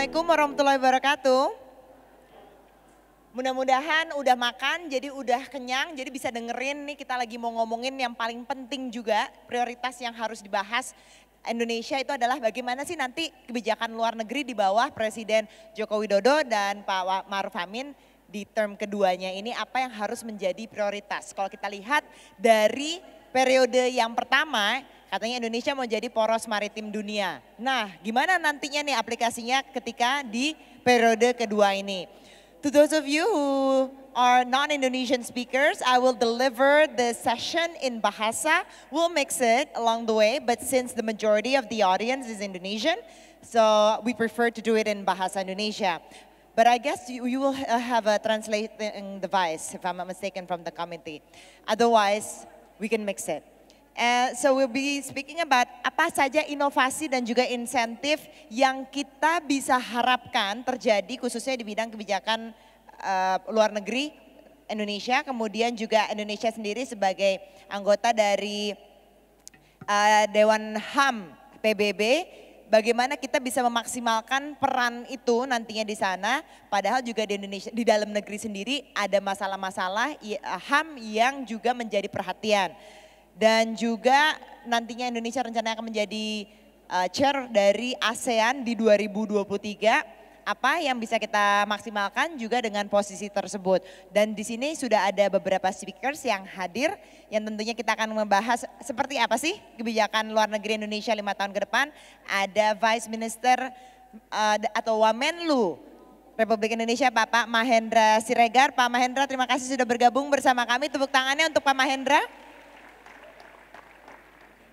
Assalamualaikum warahmatullahi wabarakatuh. Mudah-mudahan udah makan, jadi udah kenyang, jadi bisa dengerin nih kita lagi mau ngomongin yang paling penting juga, prioritas yang harus dibahas Indonesia itu adalah bagaimana sih nanti kebijakan luar negeri di bawah Presiden Joko Widodo dan Pak Ma'ruf Amin di term keduanya ini apa yang harus menjadi prioritas. Kalau kita lihat dari periode yang pertama, katanya Indonesia mau jadi poros maritim dunia. Nah, gimana nantinya nih aplikasinya ketika di periode kedua ini? To those of you who are non-Indonesian speakers, I will deliver the session in Bahasa. We'll mix it along the way, but since the majority of the audience is Indonesian, so we prefer to do it in Bahasa Indonesia. But I guess you will have a translating device, if I'm not mistaken, from the committee. Otherwise, we can mix it. So we'll be speaking about apa saja inovasi dan juga insentif yang kita bisa harapkan terjadi khususnya di bidang kebijakan luar negeri Indonesia. Kemudian juga Indonesia sendiri sebagai anggota dari Dewan HAM PBB. Bagaimana kita bisa memaksimalkan peran itu nantinya di sana, padahal juga di Indonesia, di dalam negeri sendiri ada masalah-masalah HAM yang juga menjadi perhatian. Dan juga nantinya Indonesia rencananya akan menjadi chair dari ASEAN di 2023. Apa yang bisa kita maksimalkan juga dengan posisi tersebut. Dan di sini sudah ada beberapa speakers yang hadir yang tentunya kita akan membahas seperti apa sih kebijakan luar negeri Indonesia 5 tahun ke depan. Ada Vice Minister atau Wamenlu Republik Indonesia Bapak Mahendra Siregar. Pak Mahendra, terima kasih sudah bergabung bersama kami. Tepuk tangannya untuk Pak Mahendra.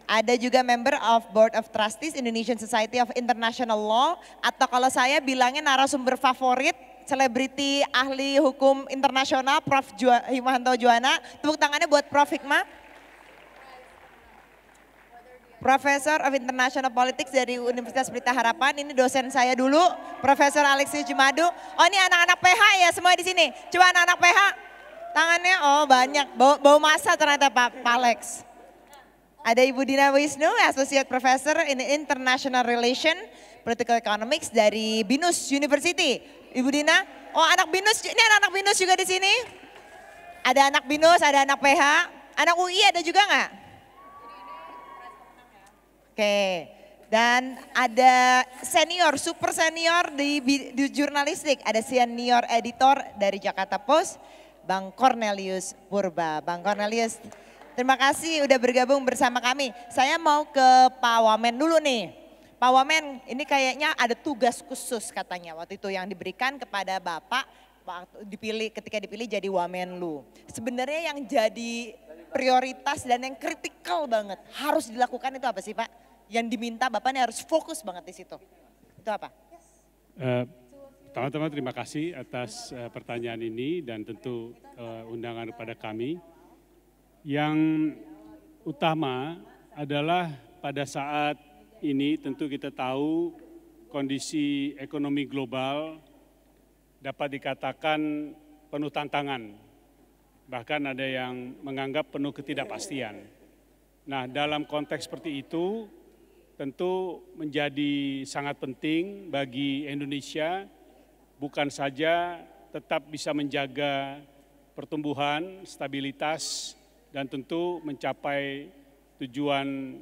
Ada juga member of Board of Trustees Indonesian Society of International Law, atau kalau saya bilangnya narasumber favorit, selebriti ahli hukum internasional Prof. Hikmahanto Juwana. Tepuk tangannya buat Prof. Hikmah. Professor of International Politics dari Universitas Pelita Harapan. Ini dosen saya dulu, Profesor Alexius Jumadu. Oh, ini anak-anak PH ya semua di sini. Coba anak-anak PH, tangannya oh banyak, bau masa ternyata Pak Alex. Ada Ibu Dina Wisnu, Associate Professor in International Relation, Political Economics dari BINUS University. Ibu Dina, oh anak BINUS, ini anak-anak BINUS juga di sini. Ada anak BINUS, ada anak PH, anak UI ada juga nggak? Oke, dan ada senior, super senior di jurnalistik. Ada senior editor dari Jakarta Post, Bang Cornelius Purba. Bang Cornelius, terima kasih udah bergabung bersama kami. Saya mau ke Pak Wamen dulu nih. Pak Wamen, ini kayaknya ada tugas khusus katanya waktu itu yang diberikan kepada Bapak ketika dipilih jadi Wamenlu. Sebenarnya yang jadi prioritas dan yang kritikal banget harus dilakukan itu apa sih Pak? Yang diminta Bapak ini harus fokus banget di situ. Itu apa? Teman-teman terima kasih atas pertanyaan ini dan tentu undangan kepada kami. Yang utama adalah pada saat ini tentu kita tahu kondisi ekonomi global dapat dikatakan penuh tantangan. Bahkan ada yang menganggap penuh ketidakpastian. Nah, dalam konteks seperti itu tentu menjadi sangat penting bagi Indonesia bukan saja tetap bisa menjaga pertumbuhan, stabilitas, dan tentu mencapai tujuan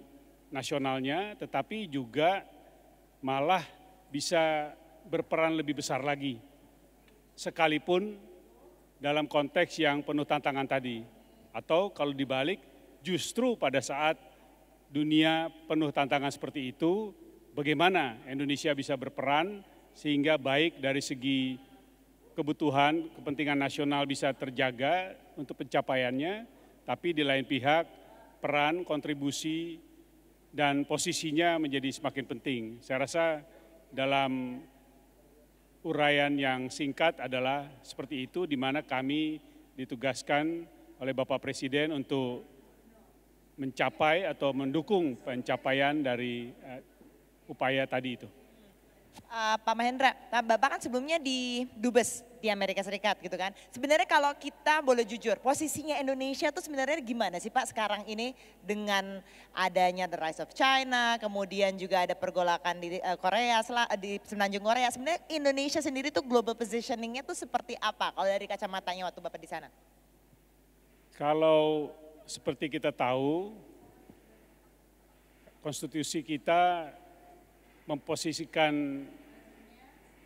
nasionalnya, tetapi juga malah bisa berperan lebih besar lagi. Sekalipun dalam konteks yang penuh tantangan tadi. Atau kalau dibalik, justru pada saat dunia penuh tantangan seperti itu, bagaimana Indonesia bisa berperan sehingga baik dari segi kebutuhan, kepentingan nasional bisa terjaga untuk pencapaiannya, tapi di lain pihak peran, kontribusi, dan posisinya menjadi semakin penting. Saya rasa dalam uraian yang singkat adalah seperti itu, di mana kami ditugaskan oleh Bapak Presiden untuk mencapai atau mendukung pencapaian dari upaya tadi itu. Pak Mahendra, Bapak kan sebelumnya di Dubes di Amerika Serikat gitu kan. Sebenarnya kalau kita boleh jujur, posisinya Indonesia tuh sebenarnya gimana sih Pak sekarang ini dengan adanya the rise of China, kemudian juga ada pergolakan di Korea, di semenanjung Korea. Sebenarnya Indonesia sendiri tuh global positioningnya tuh seperti apa kalau dari kacamatanya waktu Bapak di sana? Kalau seperti kita tahu, konstitusi kita memposisikan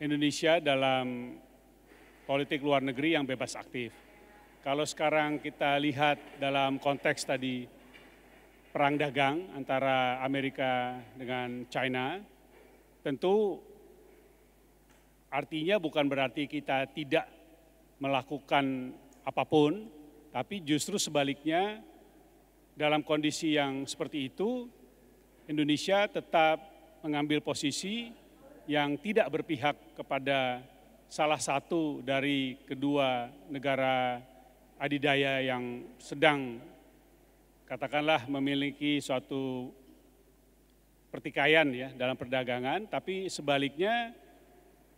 Indonesia dalam politik luar negeri yang bebas aktif. Kalau sekarang kita lihat dalam konteks tadi perang dagang antara Amerika dengan China, tentu artinya bukan berarti kita tidak melakukan apapun, tapi justru sebaliknya dalam kondisi yang seperti itu, Indonesia tetap mengambil posisi yang tidak berpihak kepada salah satu dari kedua negara adidaya yang sedang katakanlah memiliki suatu pertikaian ya dalam perdagangan, tapi sebaliknya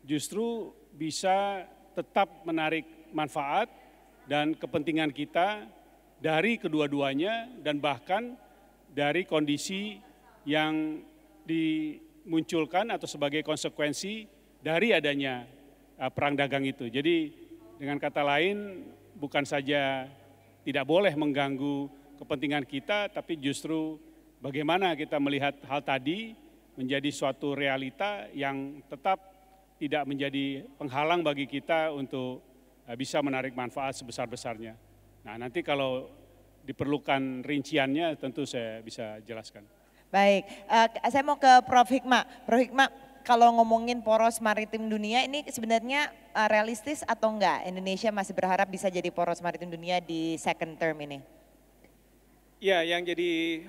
justru bisa tetap menarik manfaat dan kepentingan kita dari kedua-duanya dan bahkan dari kondisi yang dimunculkan atau sebagai konsekuensi dari adanya perang dagang itu. Jadi dengan kata lain bukan saja tidak boleh mengganggu kepentingan kita, tapi justru bagaimana kita melihat hal tadi menjadi suatu realita yang tetap tidak menjadi penghalang bagi kita untuk bisa menarik manfaat sebesar-besarnya. Nah nanti kalau diperlukan rinciannya tentu saya bisa jelaskan. Baik, saya mau ke Prof. Hikmah. Prof. Hikmah, kalau ngomongin poros maritim dunia ini sebenarnya realistis atau enggak? Indonesia masih berharap bisa jadi poros maritim dunia di second term ini? Ya, yang jadi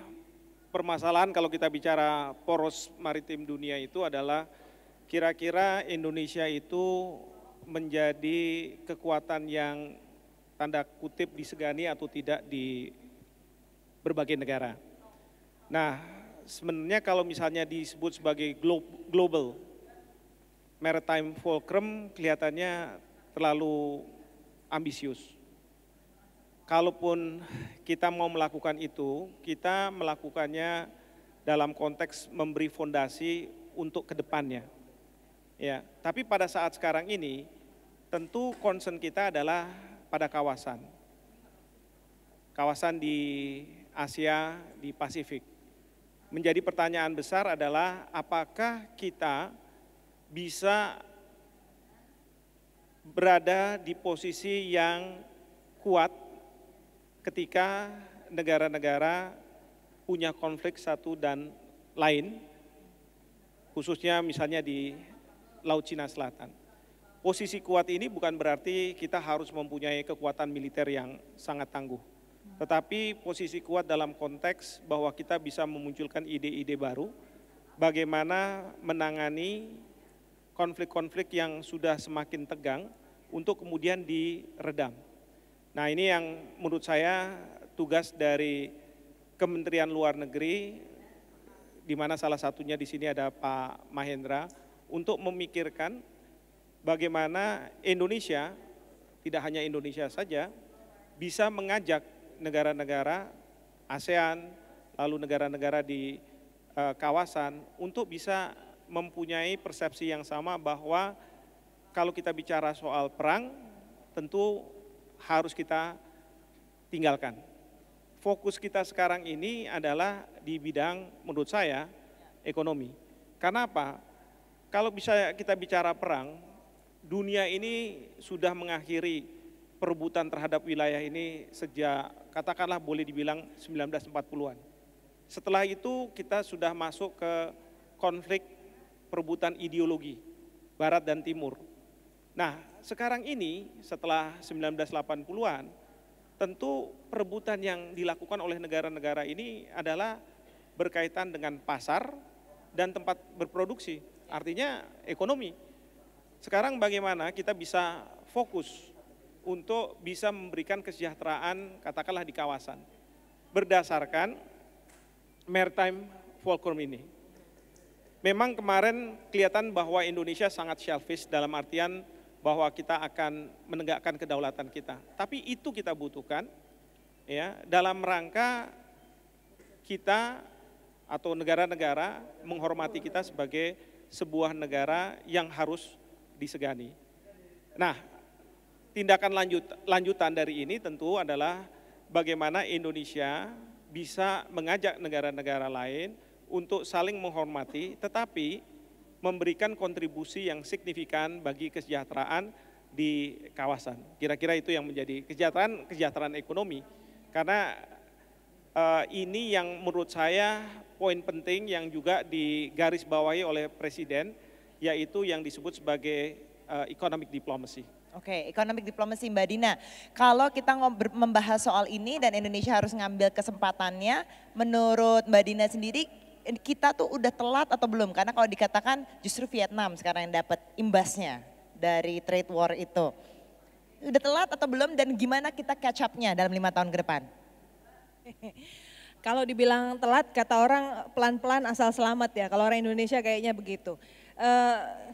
permasalahan kalau kita bicara poros maritim dunia itu adalah kira-kira Indonesia itu menjadi kekuatan yang tanda kutip disegani atau tidak di berbagai negara. Nah, sebenarnya kalau misalnya disebut sebagai global maritime fulcrum kelihatannya terlalu ambisius. Kalaupun kita mau melakukan itu, kita melakukannya dalam konteks memberi fondasi untuk kedepannya. Ya, tapi pada saat sekarang ini tentu concern kita adalah pada kawasan di Asia, di Pasifik. Menjadi pertanyaan besar adalah apakah kita bisa berada di posisi yang kuat ketika negara-negara punya konflik satu dan lain, khususnya misalnya di Laut Cina Selatan. Posisi kuat ini bukan berarti kita harus mempunyai kekuatan militer yang sangat tangguh. Tetapi posisi kuat dalam konteks bahwa kita bisa memunculkan ide-ide baru, bagaimana menangani konflik-konflik yang sudah semakin tegang untuk kemudian diredam. Nah ini yang menurut saya tugas dari Kementerian Luar Negeri, di mana salah satunya di sini ada Pak Mahendra, untuk memikirkan bagaimana Indonesia, tidak hanya Indonesia saja, bisa mengajak negara-negara ASEAN, lalu negara-negara di kawasan untuk bisa mempunyai persepsi yang sama bahwa kalau kita bicara soal perang, tentu harus kita tinggalkan. Fokus kita sekarang ini adalah di bidang menurut saya ekonomi. Karena apa? Kalau bisa kita bicara perang, dunia ini sudah mengakhiri perebutan terhadap wilayah ini sejak katakanlah boleh dibilang 1940-an. Setelah itu kita sudah masuk ke konflik perebutan ideologi Barat dan Timur. Nah sekarang ini setelah 1980-an tentu perebutan yang dilakukan oleh negara-negara ini adalah berkaitan dengan pasar dan tempat berproduksi, artinya ekonomi. Sekarang bagaimana kita bisa fokus untuk bisa memberikan kesejahteraan katakanlah di kawasan berdasarkan maritime fulcrum ini. Memang kemarin kelihatan bahwa Indonesia sangat selfish dalam artian bahwa kita akan menegakkan kedaulatan kita. Tapi itu kita butuhkan ya dalam rangka kita atau negara-negara menghormati kita sebagai sebuah negara yang harus disegani. Nah, tindakan lanjutan dari ini tentu adalah bagaimana Indonesia bisa mengajak negara-negara lain untuk saling menghormati tetapi memberikan kontribusi yang signifikan bagi kesejahteraan di kawasan. Kira-kira itu yang menjadi kesejahteraan ekonomi. Karena ini yang menurut saya poin penting yang juga digarisbawahi oleh Presiden, yaitu yang disebut sebagai economic diplomacy. Oke, economic diplomacy Mbak Dina. Kalau kita membahas soal ini dan Indonesia harus ngambil kesempatannya, menurut Mbak Dina sendiri kita tuh udah telat atau belum? Karena kalau dikatakan justru Vietnam sekarang yang dapat imbasnya dari trade war itu. Udah telat atau belum dan gimana kita catch up-nya dalam 5 tahun ke depan? Kalau dibilang telat, kata orang pelan-pelan asal selamat ya. Kalau orang Indonesia kayaknya begitu.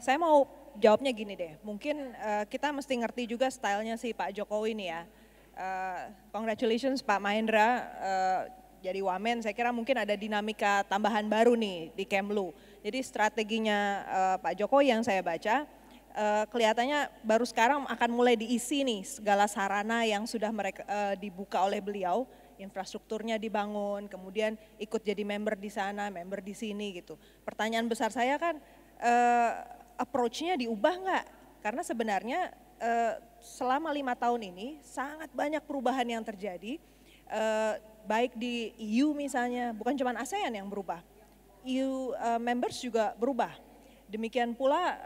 Saya mau jawabnya gini deh. Mungkin kita mesti ngerti juga stylenya si Pak Jokowi nih ya. Congratulations Pak Mahendra. Jadi Wamen, saya kira mungkin ada dinamika tambahan baru nih di Kemlu. Jadi strateginya Pak Jokowi yang saya baca, kelihatannya baru sekarang akan mulai diisi nih segala sarana yang sudah dibuka oleh beliau, infrastrukturnya dibangun, kemudian ikut jadi member di sana, member di sini gitu. Pertanyaan besar saya kan, approach-nya diubah nggak? Karena sebenarnya selama 5 tahun ini sangat banyak perubahan yang terjadi. Baik di EU misalnya, bukan cuma ASEAN yang berubah, EU members juga berubah. Demikian pula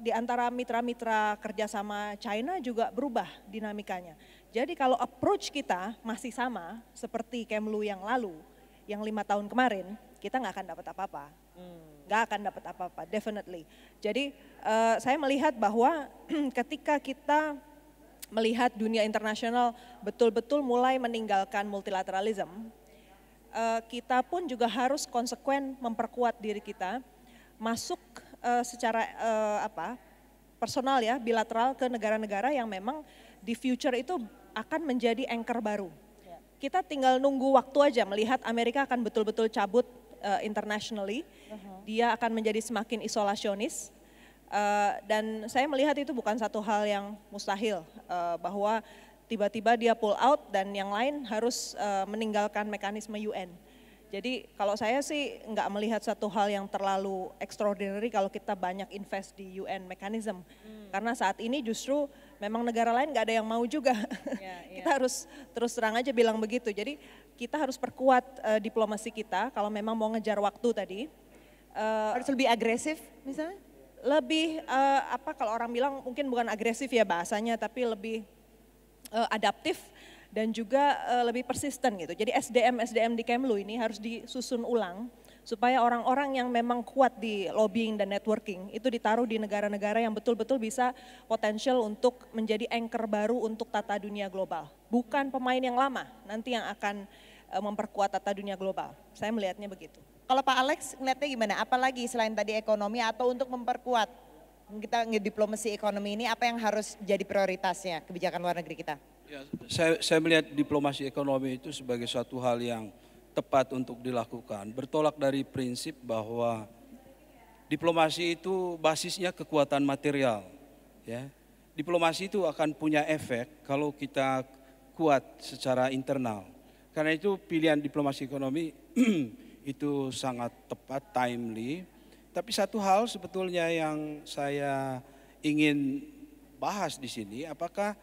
di antara mitra-mitra kerjasama China juga berubah dinamikanya. Jadi kalau approach kita masih sama seperti Kemlu yang lalu, yang 5 tahun kemarin, kita nggak akan dapat apa-apa. Nggak akan dapat apa-apa, definitely. Jadi saya melihat bahwa ketika kita melihat dunia internasional betul-betul mulai meninggalkan multilateralism, kita pun juga harus konsekuen memperkuat diri kita, masuk secara personal ya, bilateral ke negara-negara yang memang di future itu akan menjadi anchor baru. Kita tinggal nunggu waktu aja melihat Amerika akan betul-betul cabut internationally, dia akan menjadi semakin isolasionis. Dan saya melihat itu bukan satu hal yang mustahil, bahwa tiba-tiba dia pull out dan yang lain harus meninggalkan mekanisme UN. Jadi kalau saya sih nggak melihat satu hal yang terlalu extraordinary kalau kita banyak invest di UN mechanism. Karena saat ini justru memang negara lain nggak ada yang mau juga. Kita harus terus terang aja bilang begitu. Jadi kita harus perkuat diplomasi kita kalau memang mau ngejar waktu tadi. Harus lebih agresif misalnya? Lebih kalau orang bilang mungkin bukan agresif ya bahasanya, tapi lebih adaptif dan juga lebih persisten gitu. Jadi SDM di Kemlu ini harus disusun ulang supaya orang-orang yang memang kuat di lobbying dan networking itu ditaruh di negara-negara yang betul-betul bisa potensial untuk menjadi anchor baru untuk tata dunia global. Bukan pemain yang lama nanti yang akan memperkuat tata dunia global. Saya melihatnya begitu. Kalau Pak Alex ngeliatnya gimana? Apalagi selain tadi ekonomi atau untuk memperkuat kita diplomasi ekonomi ini, apa yang harus jadi prioritasnya kebijakan luar negeri kita? Ya, saya melihat diplomasi ekonomi itu sebagai suatu hal yang tepat untuk dilakukan. Bertolak dari prinsip bahwa diplomasi itu basisnya kekuatan material. Ya. Diplomasi itu akan punya efek kalau kita kuat secara internal. Karena itu pilihan diplomasi ekonomi itu sangat tepat, timely. Tapi satu hal sebetulnya yang saya ingin bahas di sini, apakah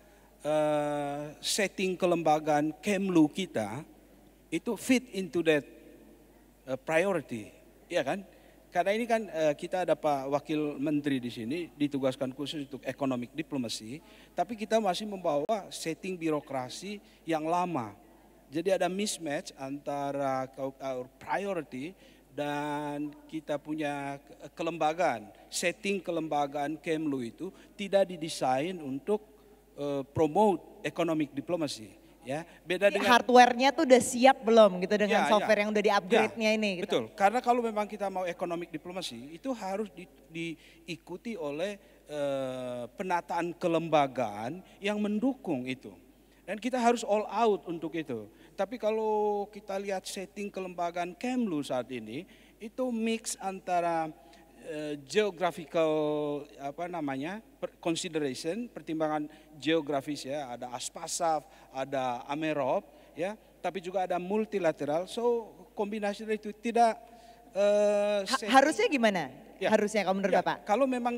setting kelembagaan Kemlu kita itu fit into that priority, ya kan? Karena ini kan kita ada Pak Wakil Menteri di sini ditugaskan khusus untuk economic diplomacy, tapi kita masih membawa setting birokrasi yang lama. Jadi ada mismatch antara priority dan kita punya kelembagaan, setting kelembagaan Kemlu itu tidak didesain untuk promote economic diplomacy. Ya, beda dengan hardware-nya tuh udah siap belum gitu dengan software yang udah di-upgrade-nya ini gitu. Betul, karena kalau memang kita mau economic diplomacy itu harus diikuti oleh penataan kelembagaan yang mendukung itu. Dan kita harus all out untuk itu. Tapi kalau kita lihat setting kelembagaan Kemlu saat ini, itu mix antara geographical consideration, pertimbangan geografis ya, ada Aspasaf, ada Amerop ya, tapi juga ada multilateral. So kombinasi itu tidak harusnya gimana? Ya. Harusnya kalau menurut Bapak? Kalau memang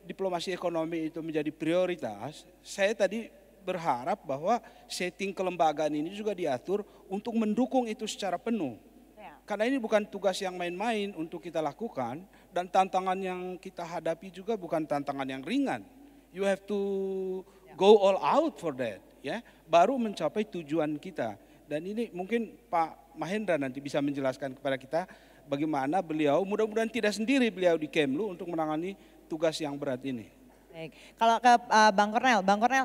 diplomasi ekonomi itu menjadi prioritas, saya tadi berharap bahwa setting kelembagaan ini juga diatur untuk mendukung itu secara penuh. Karena ini bukan tugas yang main-main untuk kita lakukan, dan tantangan yang kita hadapi juga bukan tantangan yang ringan. You have to go all out for that, ya, baru mencapai tujuan kita. Dan ini mungkin Pak Mahendra nanti bisa menjelaskan kepada kita bagaimana beliau, mudah-mudahan tidak sendiri beliau di Kemlu untuk menangani tugas yang berat ini. Baik, kalau ke Bang Kornel,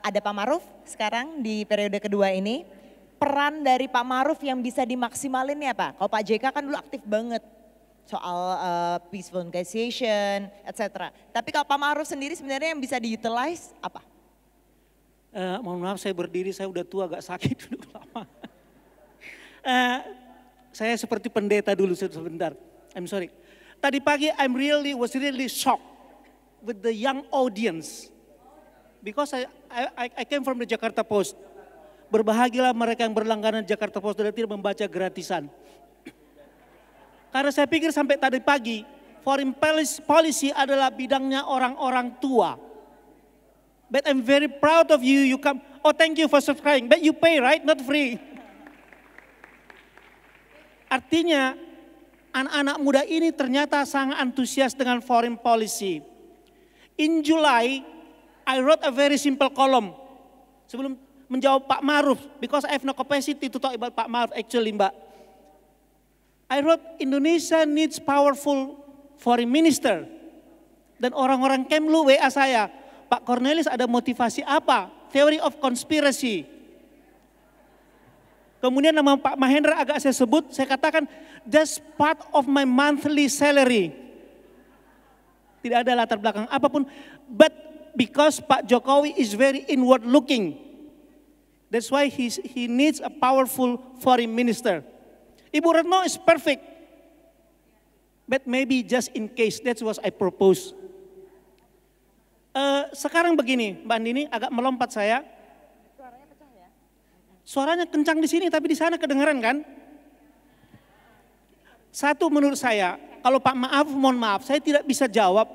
ada Pak Maruf sekarang di periode kedua ini. Peran dari Pak Maruf yang bisa dimaksimalin ya Pak? Kalau Pak JK kan dulu aktif banget soal peaceful negotiation, etc. Tapi kalau Pak Maruf sendiri sebenarnya yang bisa diutilize apa? Mohon maaf saya berdiri, saya udah tua agak sakit dulu lama. Saya seperti pendeta dulu sebentar, I'm sorry. Tadi pagi was really shocked with the young audience. Because I came from the Jakarta Post. Berbahagialah mereka yang berlangganan Jakarta Post dan tidak membaca gratisan. Karena saya pikir sampai tadi pagi, foreign policy adalah bidangnya orang-orang tua. But I'm very proud of you, come, oh thank you for subscribing, but you pay right, not free. Artinya, anak-anak muda ini ternyata sangat antusias dengan foreign policy. In July, I wrote a very simple column. Sebelum menjawab Pak Maruf, because I have no capacity to talk about Pak Maruf actually Mbak. I wrote Indonesia needs powerful foreign minister. Dan orang-orang Kemlu WA saya, Pak Cornelis ada motivasi apa? Theory of conspiracy. Kemudian nama Pak Mahendra agak saya sebut, saya katakan that's part of my monthly salary. Tidak ada latar belakang apapun, but because Pak Jokowi is very inward looking. That's why he needs a powerful foreign minister. Ibu Retno is perfect. But maybe just in case, that's what I propose. Sekarang begini, Mbak Andini agak melompat saya. Suaranya pecah ya? Suaranya kencang di sini tapi di sana kedengeran kan? Satu menurut saya, kalau Pak mohon maaf, saya tidak bisa jawab.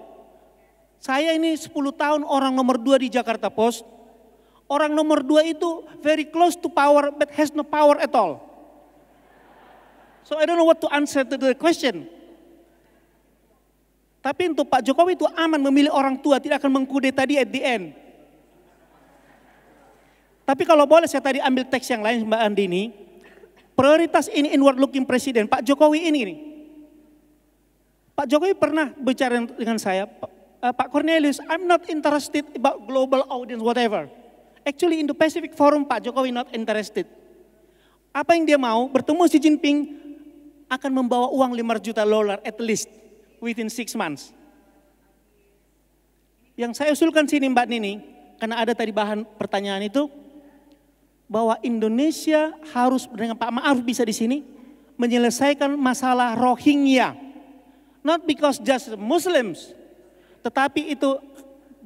Saya ini 10 tahun orang nomor 2 di Jakarta Post. Orang nomor 2 itu very close to power but has no power at all. So I don't know what to answer to the question. Tapi untuk Pak Jokowi itu aman memilih orang tua, tidak akan mengkudeta dia at the end. Tapi kalau boleh saya tadi ambil teks yang lain Mbak Andini. Prioritas ini inward looking presiden, Pak Jokowi ini. Pak Jokowi pernah bicara dengan saya, Pak Cornelius, I'm not interested about global audience whatever. Actually in the Pacific Forum Pak Jokowi not interested. Apa yang dia mau? Bertemu Xi Jinping akan membawa uang $5 juta at least within 6 months. Yang saya usulkan sini Mbak Nini, karena ada tadi bahan pertanyaan itu, bahwa Indonesia harus dengan Pak Ma'ruf bisa di sini menyelesaikan masalah Rohingya. Not because just Muslims, tetapi itu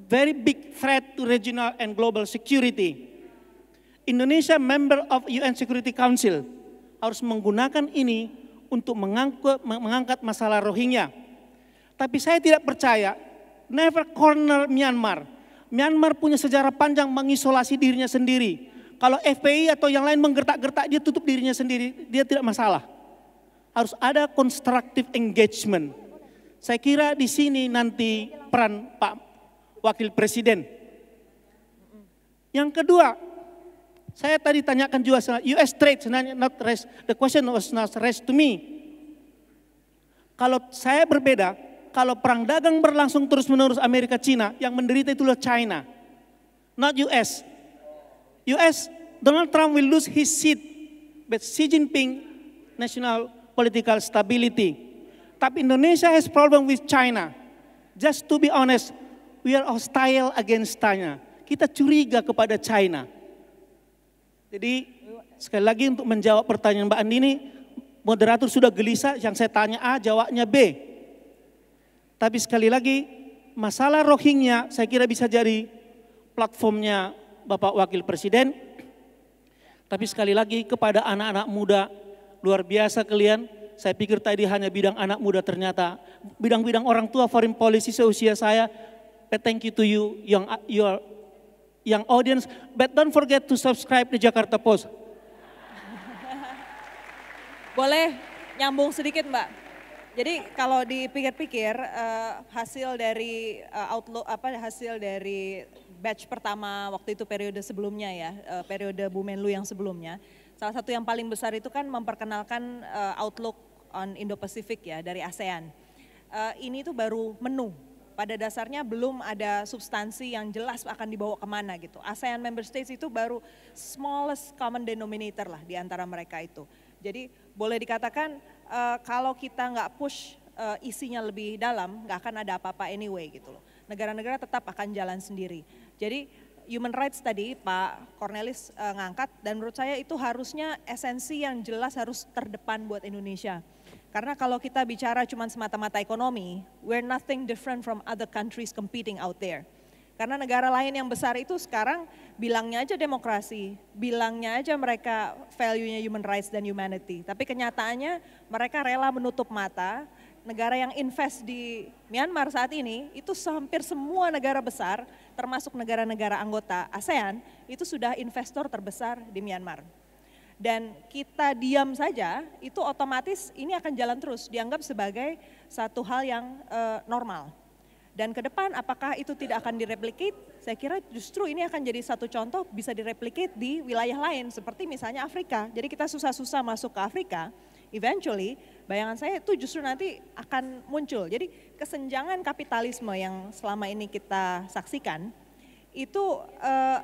very big threat to regional and global security. Indonesia member of UN Security Council harus menggunakan ini untuk mengangkat masalah Rohingya. Tapi saya tidak percaya, never corner Myanmar. Myanmar punya sejarah panjang mengisolasi dirinya sendiri. Kalau FPI atau yang lain menggertak-gertak, dia tutup dirinya sendiri, dia tidak masalah. Harus ada constructive engagement. Saya kira di sini nanti peran Pak Wakil Presiden. Yang kedua, saya tadi tanyakan juga US trade, the question was not raised to me. Kalau saya berbeda, kalau perang dagang berlangsung terus-menerus Amerika Cina, yang menderita itulah China, not US. US, Donald Trump will lose his seat, but Xi Jinping national political stability. Tapi Indonesia has problem with China. Just to be honest, we are hostile against China. Kita curiga kepada China. Jadi sekali lagi untuk menjawab pertanyaan Mbak Andini, moderator sudah gelisah, yang saya tanya A, jawabnya B. Tapi sekali lagi, masalah Rohingya saya kira bisa jadi platformnya Bapak Wakil Presiden. Tapi sekali lagi kepada anak-anak muda, luar biasa kalian. Saya pikir tadi hanya bidang anak muda, ternyata bidang-bidang orang tua foreign policy seusia saya. But thank you to you, young audience. But don't forget to subscribe the Jakarta Post. Boleh nyambung sedikit Mbak. Jadi kalau dipikir-pikir hasil dari hasil dari batch pertama waktu itu periode sebelumnya ya, periode Bu Menlu yang sebelumnya, salah satu yang paling besar itu kan memperkenalkan outlook on Indo-Pacific ya dari ASEAN. Ini tuh baru menu, pada dasarnya belum ada substansi yang jelas akan dibawa kemana gitu. ASEAN member states itu baru smallest common denominator lah di antara mereka itu. Jadi boleh dikatakan kalau kita nggak push isinya lebih dalam, nggak akan ada apa-apa anyway gitu loh. Negara-negara tetap akan jalan sendiri. Jadi human rights tadi Pak Cornelis ngangkat, dan menurut saya itu harusnya esensi yang jelas harus terdepan buat Indonesia. Karena kalau kita bicara cuma semata-mata ekonomi, we're nothing different from other countries competing out there. Karena negara lain yang besar itu sekarang bilangnya aja demokrasi, bilangnya aja mereka value-nya human rights dan humanity. Tapi kenyataannya mereka rela menutup mata. Negara yang invest di Myanmar saat ini itu hampir semua negara besar, termasuk negara-negara anggota ASEAN, itu sudah investor terbesar di Myanmar. Dan kita diam saja, itu otomatis ini akan jalan terus, dianggap sebagai satu hal yang normal. Dan ke depan apakah itu tidak akan direplicate? Saya kira justru ini akan jadi satu contoh bisa direplicate di wilayah lain seperti misalnya Afrika. Jadi kita susah-susah masuk ke Afrika, eventually bayangan saya itu justru nanti akan muncul. Jadi kesenjangan kapitalisme yang selama ini kita saksikan itu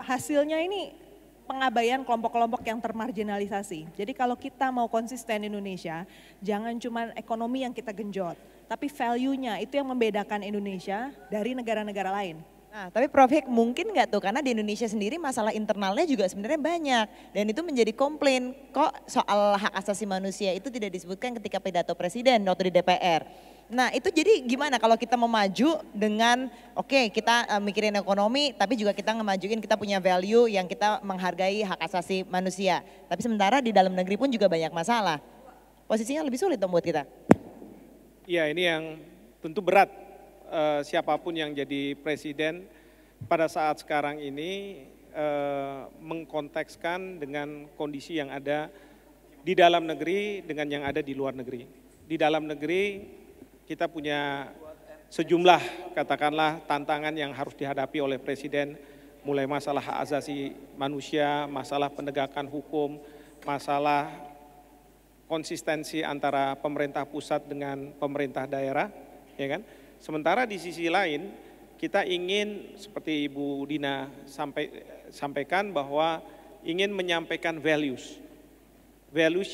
hasilnya ini pengabaian kelompok-kelompok yang termarginalisasi. Jadi kalau kita mau konsisten Indonesia, jangan cuma ekonomi yang kita genjot, tapi value-nya itu yang membedakan Indonesia dari negara-negara lain. Nah, tapi Prof Hik mungkin nggak tuh, karena di Indonesia sendiri masalah internalnya juga sebenarnya banyak. Dan itu menjadi komplain, kok soal hak asasi manusia itu tidak disebutkan ketika pidato presiden waktu di DPR. Nah itu jadi gimana kalau kita mau maju dengan oke, kita mikirin ekonomi tapi juga kita ngemajuin kita punya value yang kita menghargai hak asasi manusia. Tapi sementara di dalam negeri pun juga banyak masalah. Posisinya lebih sulit dong buat kita. Ya ini yang tentu berat siapapun yang jadi presiden pada saat sekarang ini mengkontekskan dengan kondisi yang ada di dalam negeri dengan yang ada di luar negeri. Di dalam negeri kita punya sejumlah katakanlah tantangan yang harus dihadapi oleh presiden, mulai masalah hak asasi manusia, masalah penegakan hukum, masalah konsistensi antara pemerintah pusat dengan pemerintah daerah, ya kan? Sementara di sisi lain kita ingin seperti Ibu Dina sampaikan bahwa ingin menyampaikan values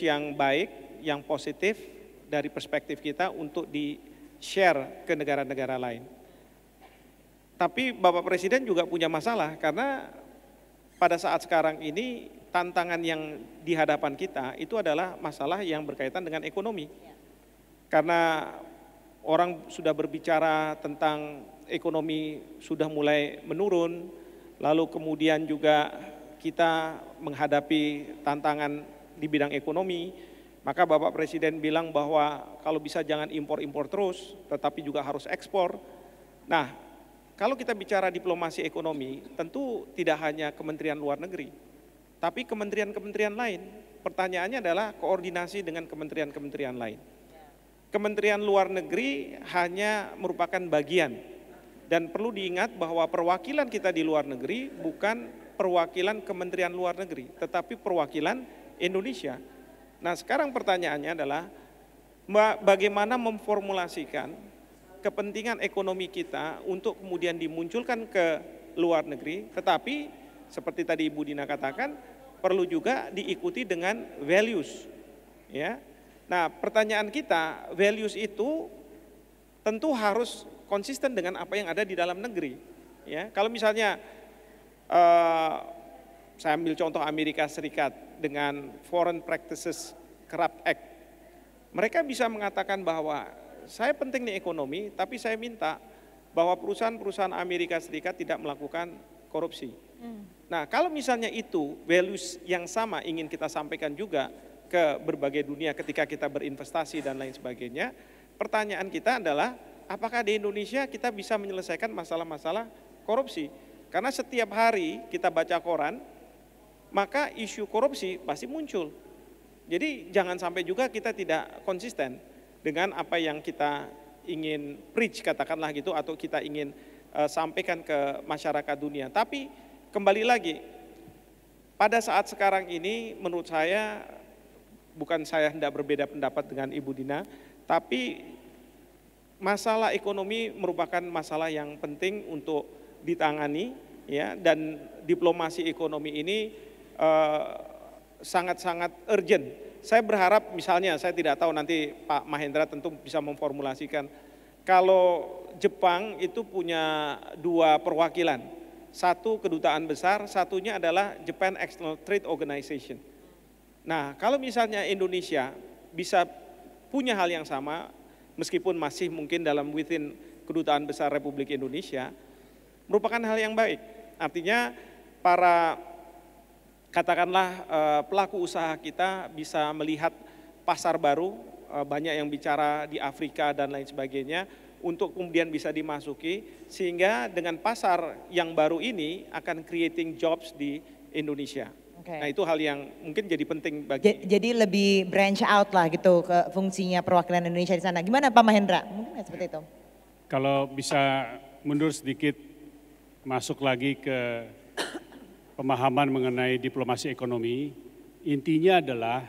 yang baik, yang positif dari perspektif kita untuk di-share ke negara-negara lain. Tapi Bapak Presiden juga punya masalah karena pada saat sekarang ini tantangan yang di hadapan kita itu adalah masalah yang berkaitan dengan ekonomi. Karena orang sudah berbicara tentang ekonomi sudah mulai menurun, lalu kemudian juga kita menghadapi tantangan di bidang ekonomi. Maka Bapak Presiden bilang bahwa kalau bisa jangan impor-impor terus, tetapi juga harus ekspor. Nah, kalau kita bicara diplomasi ekonomi, tentu tidak hanya Kementerian Luar Negeri, tapi kementerian-kementerian lain. Pertanyaannya adalah koordinasi dengan kementerian-kementerian lain. Kementerian Luar Negeri hanya merupakan bagian, dan perlu diingat bahwa perwakilan kita di luar negeri bukan perwakilan Kementerian Luar Negeri, tetapi perwakilan Indonesia. Nah sekarang pertanyaannya adalah bagaimana memformulasikan kepentingan ekonomi kita untuk kemudian dimunculkan ke luar negeri, tetapi seperti tadi Ibu Dina katakan perlu juga diikuti dengan values. Ya. Nah pertanyaan kita, values itu tentu harus konsisten dengan apa yang ada di dalam negeri. Ya, kalau misalnya saya ambil contoh Amerika Serikat dengan Foreign Practices Corrupt Act, mereka bisa mengatakan bahwa saya penting nih ekonomi, tapi saya minta bahwa perusahaan-perusahaan Amerika Serikat tidak melakukan korupsi. Nah, kalau misalnya itu values yang sama ingin kita sampaikan juga ke berbagai dunia ketika kita berinvestasi dan lain sebagainya, pertanyaan kita adalah apakah di Indonesia kita bisa menyelesaikan masalah-masalah korupsi? Karena setiap hari kita baca koran, maka isu korupsi pasti muncul. Jadi jangan sampai juga kita tidak konsisten dengan apa yang kita ingin preach, katakanlah gitu, atau kita ingin sampaikan ke masyarakat dunia. Tapi kembali lagi, pada saat sekarang ini menurut saya, bukan saya hendak berbeda pendapat dengan Ibu Dina, tapi masalah ekonomi merupakan masalah yang penting untuk ditangani, ya, dan diplomasi ekonomi ini sangat-sangat urgent. Saya berharap misalnya, saya tidak tahu nanti Pak Mahendra tentu bisa memformulasikan, kalau Jepang itu punya 2 perwakilan, satu kedutaan besar, satunya adalah Japan External Trade Organization. Nah, kalau misalnya Indonesia bisa punya hal yang sama, meskipun masih mungkin dalam within kedutaan besar Republik Indonesia, merupakan hal yang baik. Artinya para katakanlah pelaku usaha kita bisa melihat pasar baru, banyak yang bicara di Afrika dan lain sebagainya, untuk kemudian bisa dimasuki, sehingga dengan pasar yang baru ini akan creating jobs di Indonesia. Nah, itu hal yang mungkin jadi penting bagi. Jadi lebih branch out lah gitu ke fungsinya perwakilan Indonesia di sana. Gimana Pak Mahendra? Mungkin seperti itu. Kalau bisa mundur sedikit, masuk lagi ke pemahaman mengenai diplomasi ekonomi, intinya adalah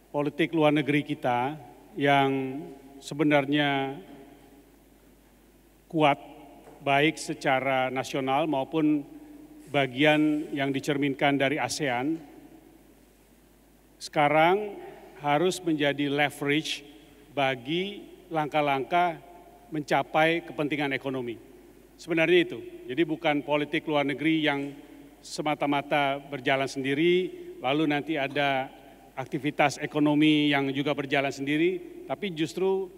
politik luar negeri kita yang sebenarnya kuat, baik secara nasional maupun bagian yang dicerminkan dari ASEAN, sekarang harus menjadi leverage bagi langkah-langkah mencapai kepentingan ekonomi. Sebenarnya itu, jadi bukan politik luar negeri yang semata-mata berjalan sendiri, lalu nanti ada aktivitas ekonomi yang juga berjalan sendiri, tapi justru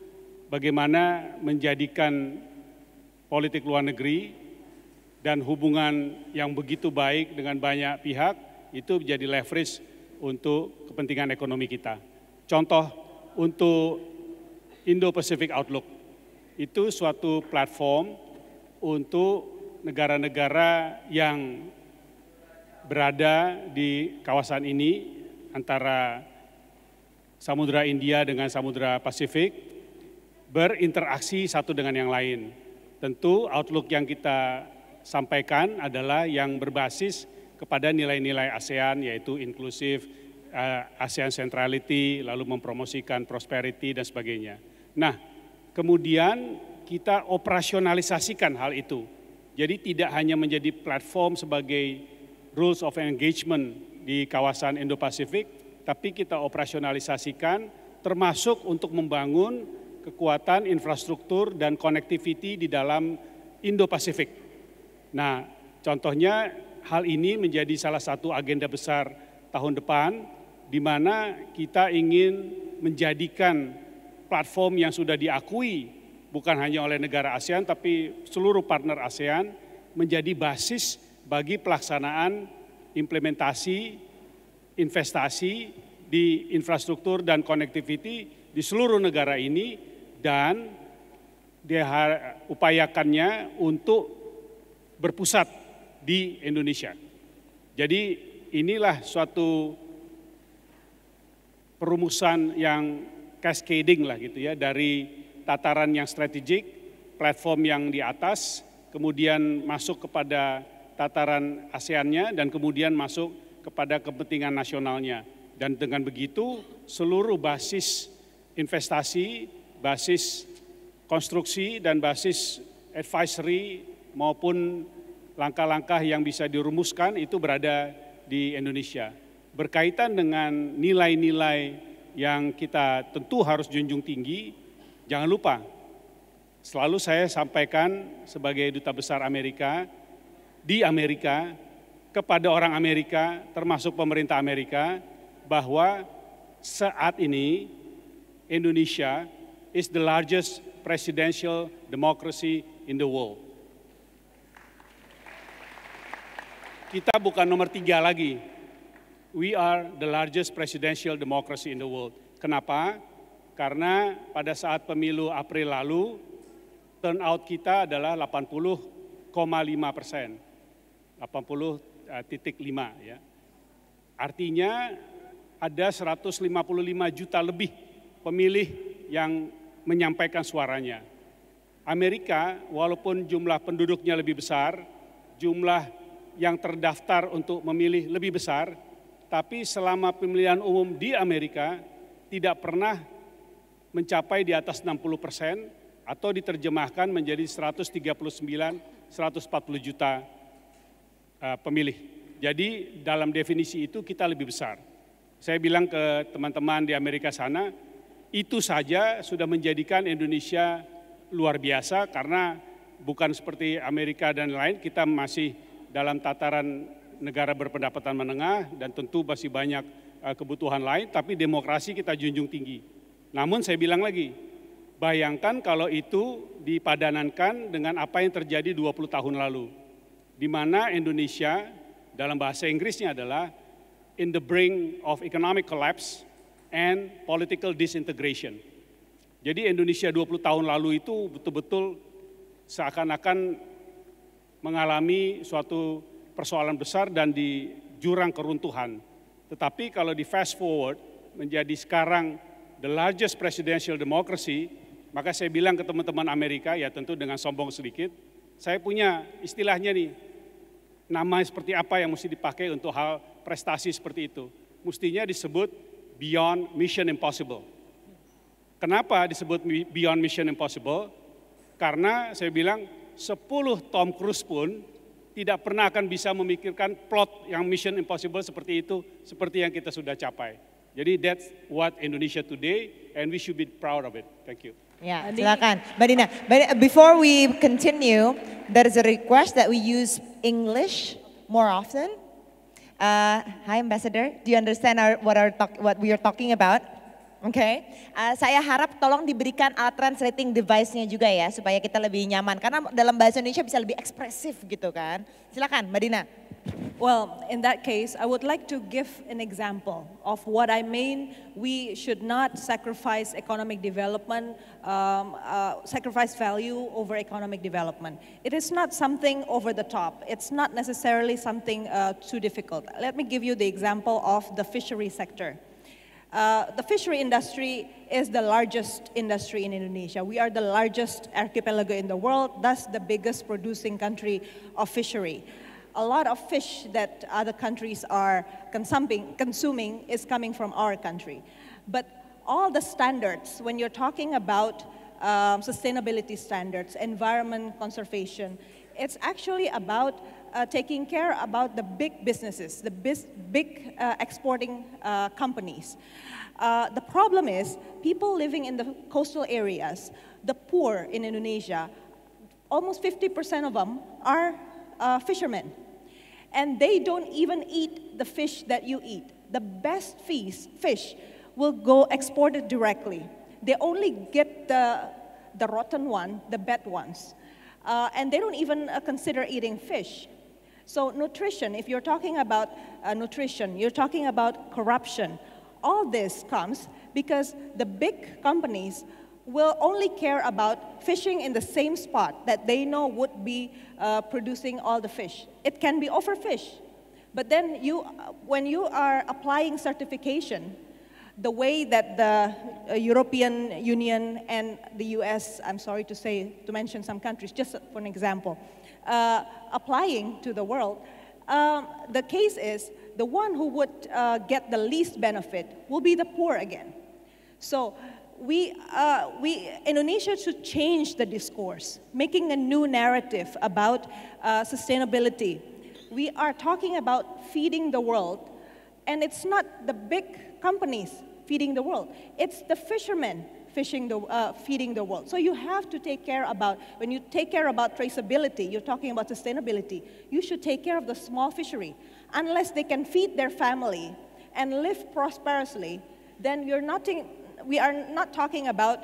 bagaimana menjadikan politik luar negeri dan hubungan yang begitu baik dengan banyak pihak itu menjadi leverage untuk kepentingan ekonomi kita. Contoh untuk Indo-Pacific Outlook, itu suatu platform untuk negara-negara yang berada di kawasan ini antara Samudra India dengan Samudra Pasifik berinteraksi satu dengan yang lain. Tentu outlook yang kita sampaikan adalah yang berbasis kepada nilai-nilai ASEAN, yaitu inklusif, ASEAN centrality, lalu mempromosikan prosperity dan sebagainya. Nah, kemudian kita operasionalisasikan hal itu. Jadi tidak hanya menjadi platform sebagai rules of engagement di kawasan Indo-Pasifik, tapi kita operasionalisasikan termasuk untuk membangun kekuatan infrastruktur dan connectivity di dalam Indo-Pasifik. Nah, contohnya hal ini menjadi salah satu agenda besar tahun depan, di mana kita ingin menjadikan platform yang sudah diakui bukan hanya oleh negara ASEAN, tapi seluruh partner ASEAN menjadi basis bagi pelaksanaan implementasi investasi di infrastruktur dan connectivity di seluruh negara ini, dan diupayakannya untuk berpusat di Indonesia. Jadi inilah suatu perumusan yang cascading lah gitu ya, dari tataran yang strategik, platform yang di atas, kemudian masuk kepada tataran ASEAN-nya, dan kemudian masuk kepada kepentingan nasionalnya. Dan dengan begitu seluruh basis investasi, basis konstruksi, dan basis advisory maupun langkah-langkah yang bisa dirumuskan itu berada di Indonesia. Berkaitan dengan nilai-nilai yang kita tentu harus junjung tinggi, jangan lupa Selalu saya sampaikan sebagai duta besar Amerika, di Amerika, kepada orang Amerika, termasuk pemerintah Amerika, bahwa saat ini Indonesia is the largest presidential democracy in the world. Kita bukan nomor 3 lagi. We are the largest presidential democracy in the world. Kenapa? Karena pada saat pemilu April lalu, turnout kita adalah 80,5%. 80,5 ya. Artinya ada 155 juta lebih pemilih yang menyampaikan suaranya. Amerika walaupun jumlah penduduknya lebih besar, jumlah yang terdaftar untuk memilih lebih besar, tapi selama pemilihan umum di Amerika tidak pernah mencapai di atas 60% atau diterjemahkan menjadi 139, 140 juta pemilih. Jadi dalam definisi itu kita lebih besar. Saya bilang ke teman-teman di Amerika sana, itu saja sudah menjadikan Indonesia luar biasa karena bukan seperti Amerika dan lain, kita masih dalam tataran negara berpendapatan menengah dan tentu masih banyak kebutuhan lain, tapi demokrasi kita junjung tinggi. Namun saya bilang lagi, bayangkan kalau itu dipadanankan dengan apa yang terjadi 20 tahun lalu, di mana Indonesia dalam bahasa Inggrisnya adalah in the brink of economic collapse and political disintegration. Jadi Indonesia 20 tahun lalu itu betul-betul seakan-akan mengalami suatu persoalan besar dan di jurang keruntuhan. Tetapi kalau di fast forward menjadi sekarang the largest presidential democracy, maka saya bilang ke teman-teman Amerika, ya tentu dengan sombong sedikit, saya punya istilahnya nih, nama seperti apa yang mesti dipakai untuk hal prestasi seperti itu. Mestinya disebut Beyond Mission Impossible. Kenapa disebut Beyond Mission Impossible? Karena saya bilang 10 Tom Cruise pun tidak pernah akan bisa memikirkan plot yang Mission Impossible seperti itu, seperti yang kita sudah capai. Jadi that's what Indonesia today, and we should be proud of it. Thank you. Ya, silakan, Mbak Dina. Before we continue, there is a request that we use English more often. Hi, Ambassador. Do you understand what we are talking about? Oke, saya harap tolong diberikan alat translating device-nya juga ya, supaya kita lebih nyaman. Karena dalam bahasa Indonesia bisa lebih ekspresif gitu kan. Silakan, Mbak Dina. Well, in that case, I would like to give an example of what I mean. We should not sacrifice economic development, sacrifice value over economic development. It is not something over the top. It's not necessarily something too difficult. Let me give you the example of the fishery sector. The fishery industry is the largest industry in Indonesia. We are the largest archipelago in the world, thus the biggest producing country of fishery. A lot of fish that other countries are consuming is coming from our country. But all the standards, when you're talking about sustainability standards, environment conservation, it's actually about taking care about the big businesses, the big exporting companies. The problem is people living in the coastal areas, the poor in Indonesia, almost 50% of them are fishermen. And they don't even eat the fish that you eat. The best fish will go exported directly. They only get the rotten one, the bad ones. And they don't even consider eating fish. So nutrition, if you're talking about nutrition, you're talking about corruption. All this comes because the big companies will only care about fishing in the same spot that they know would be producing all the fish. It can be overfish. But then when you are applying certification, the way that the European Union and the US, I'm sorry to mention some countries, just for an example, applying to the world, the case is the one who would get the least benefit will be the poor again. So Indonesia should change the discourse, making a new narrative about sustainability. We are talking about feeding the world, and it's not the big companies feeding the world. It's the fishermen feeding the world. So you have to take care about, when you take care about traceability, you're talking about sustainability, you should take care of the small fishery. Unless they can feed their family and live prosperously, then we are not talking about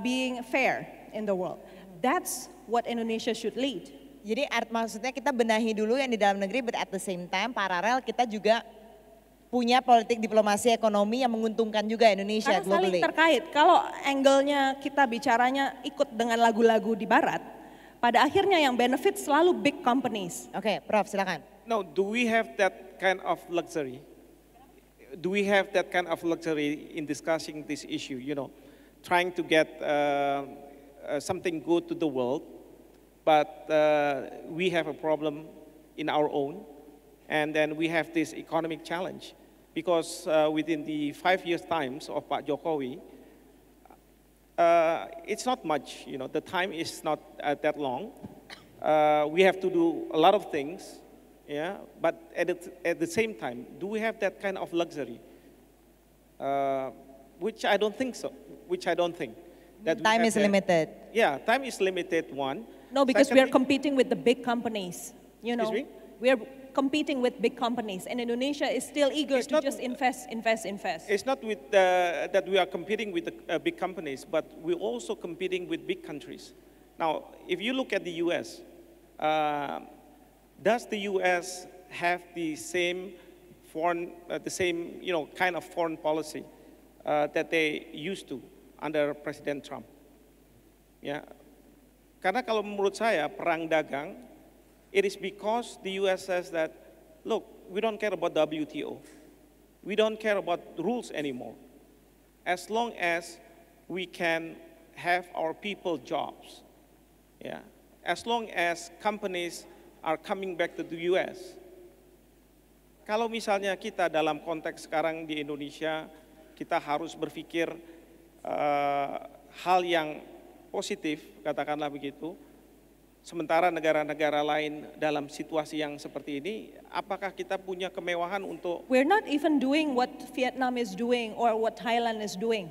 being fair in the world. That's what Indonesia should lead. Jadi maksudnya kita benahi dulu yang di dalam negeri, but at the same time paralel kita juga punya politik diplomasi ekonomi yang menguntungkan juga Indonesia Karena saling globally. terkait. Kalau angle-nya kita bicaranya ikut dengan lagu-lagu di barat, pada akhirnya yang benefit selalu big companies. Oke, Prof, silakan. Now, do we have that kind of luxury? Do we have that kind of luxury in discussing this issue? You know, trying to get something good to the world, but we have a problem in our own, and then we have this economic challenge. Because within the 5 years times of Pak Jokowi, it's not much, you know, the time is not that long. We have to do a lot of things, yeah, but at the same time, do we have that kind of luxury? Which I don't think so, That Time is limited. Yeah, time is limited, one. No, because we are Secondly- competing with the big companies. You know, Excuse me? we are competing with big companies, and Indonesia is still eager It's to not- just invest. It's not with that we are competing with the big companies, but we're also competing with big countries. Now, if you look at the U.S., does the U.S. have the same kind of foreign policy that they used to under President Trump? Ya, karena kalau menurut saya perang dagang, it is because the U.S. says that, look, we don't care about WTO. We don't care about rules anymore. As long as we can have our people jobs. Yeah. As long as companies are coming back to the U.S. Kalau misalnya kita dalam konteks sekarang di Indonesia, kita harus berpikir hal yang positif, katakanlah begitu. Sementara negara-negara lain dalam situasi yang seperti ini, apakah kita punya kemewahan untuk... We're not even doing what Vietnam is doing or what Thailand is doing.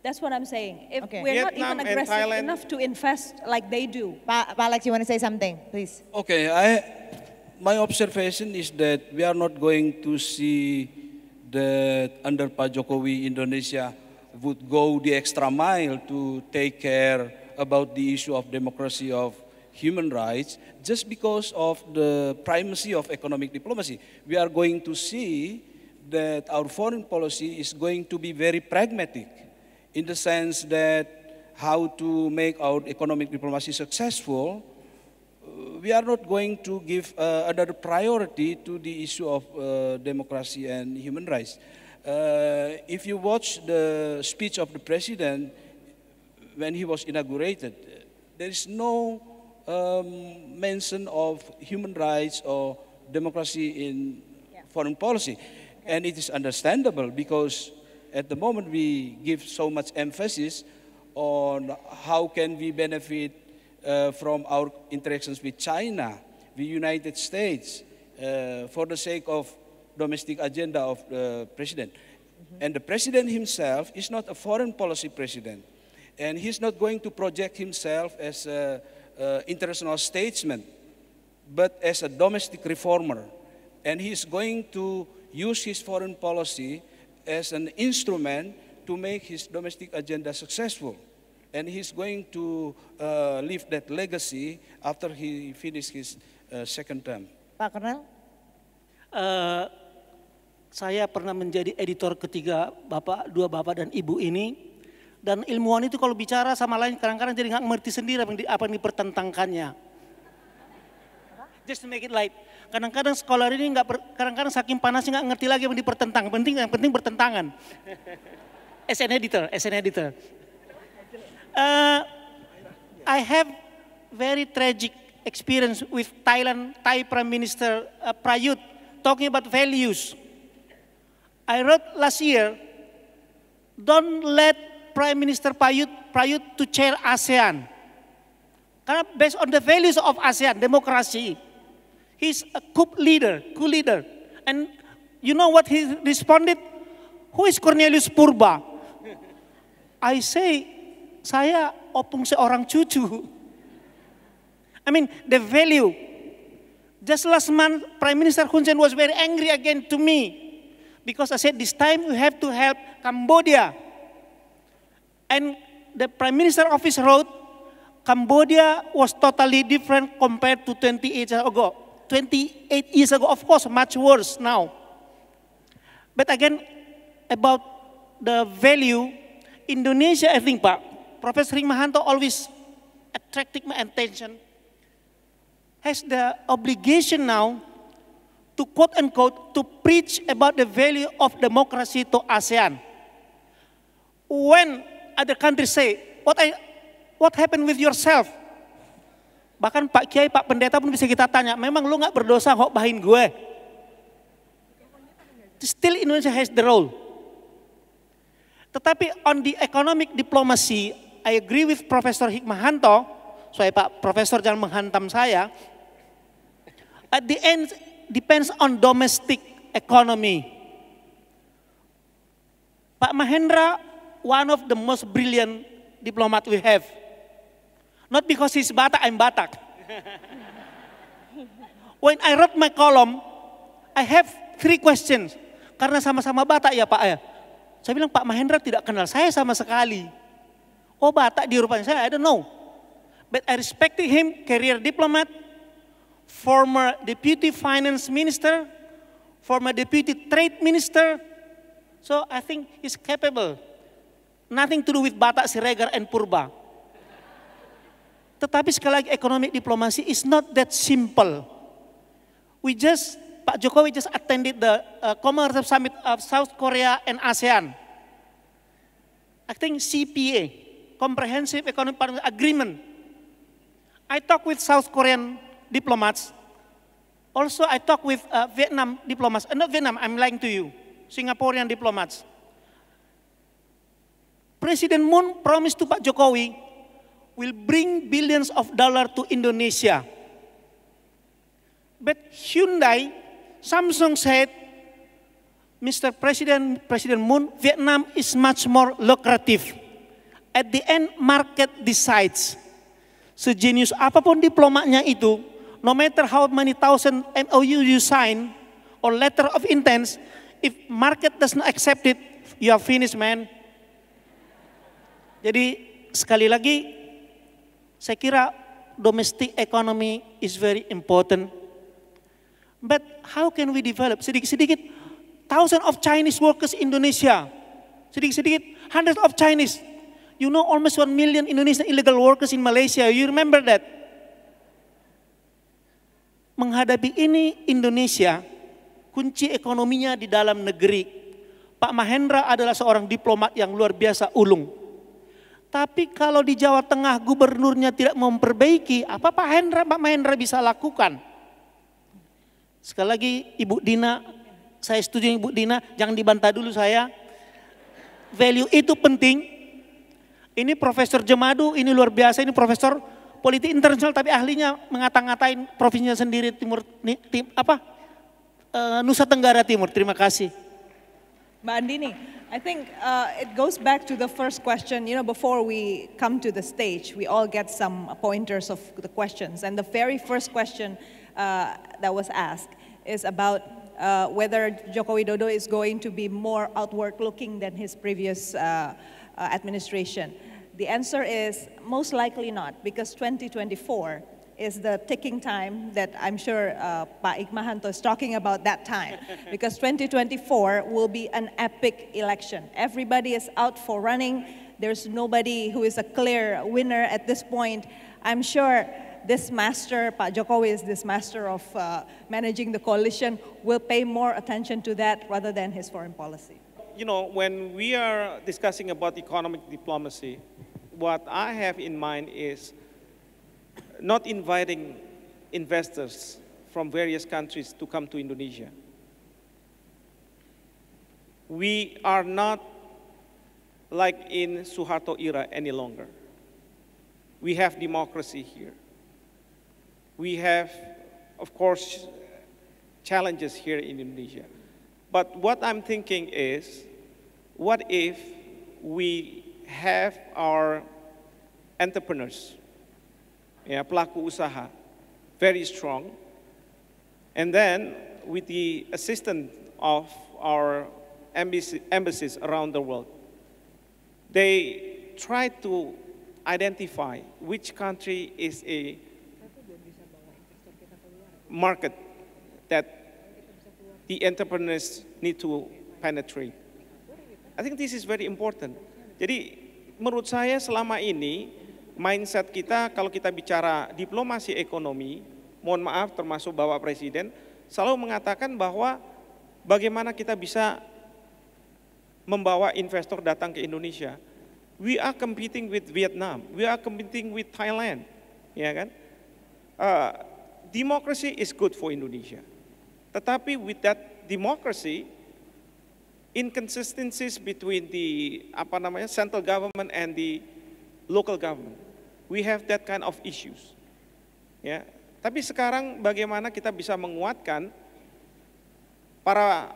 That's what I'm saying. If Okay. we're not Vietnam even and aggressive Thailand- enough to invest like they do. Pak Alex, you want to say something, please? Okay, my observation is that we are not going to see that under Pak Jokowi, Indonesia would go the extra mile to take care about the issue of democracy, of human rights, just because of the primacy of economic diplomacy. We are going to see that our foreign policy is going to be very pragmatic in the sense that how to make our economic diplomacy successful. We are not going to give another priority to the issue of democracy and human rights. If you watch the speech of the president when he was inaugurated, there is no mention of human rights or democracy in foreign policy. And it is understandable because at the moment we give so much emphasis on how can we benefit from our interactions with China, the United States, for the sake of domestic agenda of the president. And the president himself is not a foreign policy president. And he's not going to project himself as an international statesman, but as a domestic reformer. And he's going to use his foreign policy as an instrument to make his domestic agenda successful. And he's going to leave that legacy after he finishes his second term. Pak Kornel? Saya pernah menjadi editor ketiga dua bapak dan ibu ini. Dan ilmuwan itu kalau bicara sama lain kadang-kadang jadi nggak mengerti sendiri apa yang dipertentangkannya. Just to make it light. Kadang-kadang scholar ini kadang-kadang saking panasnya nggak ngerti lagi apa yang dipertentang. Yang penting bertentangan. As an editor. I have very tragic experience with Thai Prime Minister Prayut talking about values. I wrote last year, don't let Prime Minister Prayut to chair ASEAN. Karena based on the values of ASEAN, democracy, he's a coup leader. And you know what he responded? Who is Cornelius Purba? I say, saya opung seorang cucu. I mean, the value. Just last month, Prime Minister Hun Sen was very angry again to me. Because I said, this time we have to help Cambodia. And the Prime Minister office wrote, Cambodia was totally different compared to 28 years ago. 28 years ago, of course, much worse now. But again, about the value, Indonesia, I think, Pak, Professor Hikmahanto always attracted my attention, has the obligation now to quote unquote, to preach about the value of democracy to ASEAN. When other countries say, what happened with yourself? Bahkan Pak Kiai, Pak Pendeta pun bisa kita tanya, memang lu gak berdosa kok bahin gue? Still Indonesia has the role. Tetapi on the economic diplomacy, I agree with Profesor Hikmahanto, supaya Pak Profesor jangan menghantam saya, at the end, depends on domestic economy. Pak Mahendra, one of the most brilliant diplomat we have. Not because he's Batak, I'm Batak. When I wrote my column, I have 3 questions. Karena sama-sama Batak ya Pak ya. Saya bilang Pak Mahendra tidak kenal saya sama sekali. Oh Batak di rupanya saya, I don't know. But I respected him, career diplomat, former Deputy Finance Minister, former Deputy Trade Minister. So I think he's capable. Nothing to do with Batak, Siregar, and Purba. Tetapi sekali lagi economic diplomasi is not that simple. Pak Jokowi just attended the Commonwealth Summit of South Korea and ASEAN. I think CPA, Comprehensive Economic Partnership Agreement. I talked with South Korean diplomats. Also, I talk with Vietnam diplomats. Not Vietnam, I'm lying to you. Singaporean diplomats. President Moon promised to Pak Jokowi will bring billions of dollars to Indonesia. But Hyundai, Samsung said, Mr. President Moon, Vietnam is much more lucrative. At the end, market decides. Sejenius apapun diplomatnya itu, no matter how many thousand MOU you sign or letter of intent, if market does not accept it, you are finished, man. Jadi sekali lagi, saya kira domestic economy is very important. But how can we develop? Sedikit-sedikit, thousands of Chinese workers in Indonesia. Sedikit-sedikit, hundreds of Chinese. You know almost 1 million Indonesian illegal workers in Malaysia. You remember that? Menghadapi ini Indonesia, kunci ekonominya di dalam negeri. Pak Mahendra adalah seorang diplomat yang luar biasa ulung. Tapi kalau di Jawa Tengah gubernurnya tidak memperbaiki, apa Pak Mahendra bisa lakukan? Sekali lagi Ibu Dina, saya setuju Ibu Dina, jangan dibantah dulu saya. Value itu penting. Ini Profesor Jemadu, ini luar biasa, ini Profesor Politik Internasional tapi ahlinya ngata-ngatain provinsinya sendiri Nusa Tenggara Timur. Terima kasih. Mbak Andini, I think it goes back to the first question. You know, before we come to the stage, we all get some pointers of the questions. And the very first question that was asked is about whether Joko Widodo is going to be more outward looking than his previous administration. The answer is most likely not, because 2024 is the ticking time that I'm sure Pak Hikmahanto is talking about that time. Because 2024 will be an epic election. Everybody is out for running. There's nobody who is a clear winner at this point. I'm sure this master, Pak Jokowi is this master of managing the coalition, will pay more attention to that rather than his foreign policy. You know, when we are discussing about economic diplomacy, what I have in mind is not inviting investors from various countries to come to Indonesia. We are not like in Suharto era any longer. We have democracy here. We have, of course, challenges here in Indonesia. But what I'm thinking is, what if we have our entrepreneurs, pelaku usaha, very strong. And then with the assistance of our embassies around the world, they try to identify which country is a market that the entrepreneurs need to penetrate. I think this is very important. Jadi menurut saya selama ini mindset kita kalau kita bicara diplomasi ekonomi, mohon maaf termasuk Bapak Presiden, selalu mengatakan bahwa bagaimana kita bisa membawa investor datang ke Indonesia. We are competing with Vietnam, we are competing with Thailand, ya kan? Democracy is good for Indonesia. Tetapi with that democracy, inconsistencies between the central government and the local government, we have that kind of issues. Ya, tapi sekarang bagaimana kita bisa menguatkan para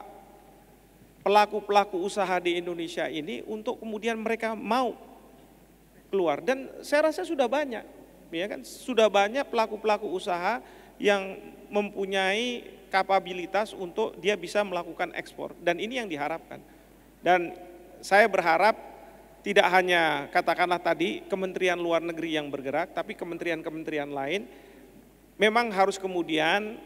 pelaku-pelaku usaha di Indonesia ini untuk kemudian mereka mau keluar, dan saya rasa sudah banyak, ya kan, sudah banyak pelaku-pelaku usaha yang mempunyai kapabilitas untuk dia bisa melakukan ekspor, dan ini yang diharapkan. Dan saya berharap tidak hanya katakanlah tadi Kementerian Luar Negeri yang bergerak, tapi kementerian-kementerian lain memang harus kemudian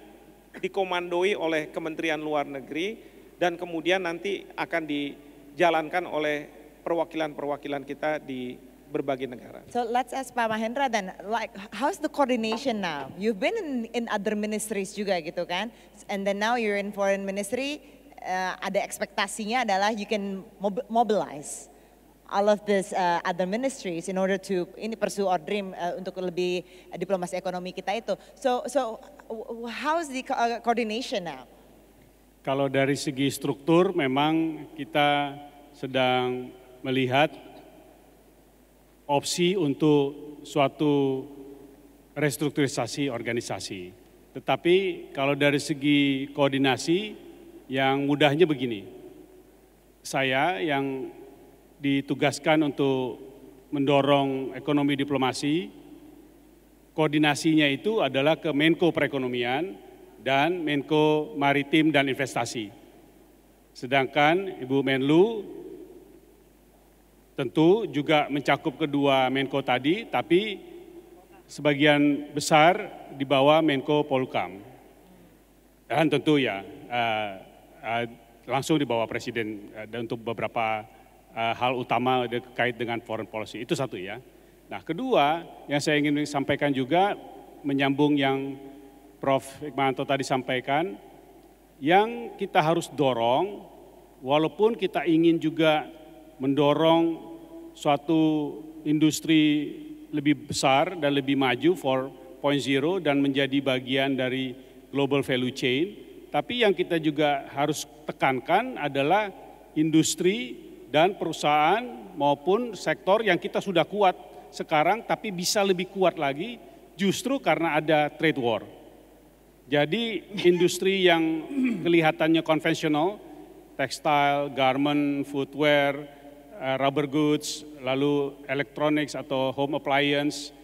dikomandoi oleh Kementerian Luar Negeri, dan kemudian nanti akan dijalankan oleh perwakilan-perwakilan kita di berbagai negara. So let's ask Pak Mahendra then, like how's the coordination now? You've been in other ministries juga gitu kan, and then now you're in foreign ministry. Ada ekspektasinya adalah you can mobilize all of this other ministries in order to pursue our dream untuk lebih diplomasi ekonomi kita itu. So how's the coordination now? Kalau dari segi struktur memang kita sedang melihat opsi untuk suatu restrukturisasi organisasi. Tetapi kalau dari segi koordinasi yang mudahnya begini, saya yang ditugaskan untuk mendorong ekonomi diplomasi, koordinasinya itu adalah ke Menko Perekonomian dan Menko Maritim dan Investasi. Sedangkan Ibu Menlu tentu juga mencakup kedua Menko tadi, tapi sebagian besar di bawah Menko Polhukam. Dan tentu ya langsung di bawah Presiden dan untuk beberapa hal utama terkait dengan foreign policy. Itu satu ya. Nah kedua yang saya ingin sampaikan juga menyambung yang Prof. Hikmahanto tadi sampaikan, yang kita harus dorong, walaupun kita ingin juga mendorong suatu industri lebih besar dan lebih maju 4.0 dan menjadi bagian dari global value chain, tapi yang kita juga harus tekankan adalah industri dan perusahaan maupun sektor yang kita sudah kuat sekarang tapi bisa lebih kuat lagi justru karena ada trade war. Jadi industri yang kelihatannya konvensional, tekstil, garment, footwear, rubber goods, lalu electronics atau home appliance,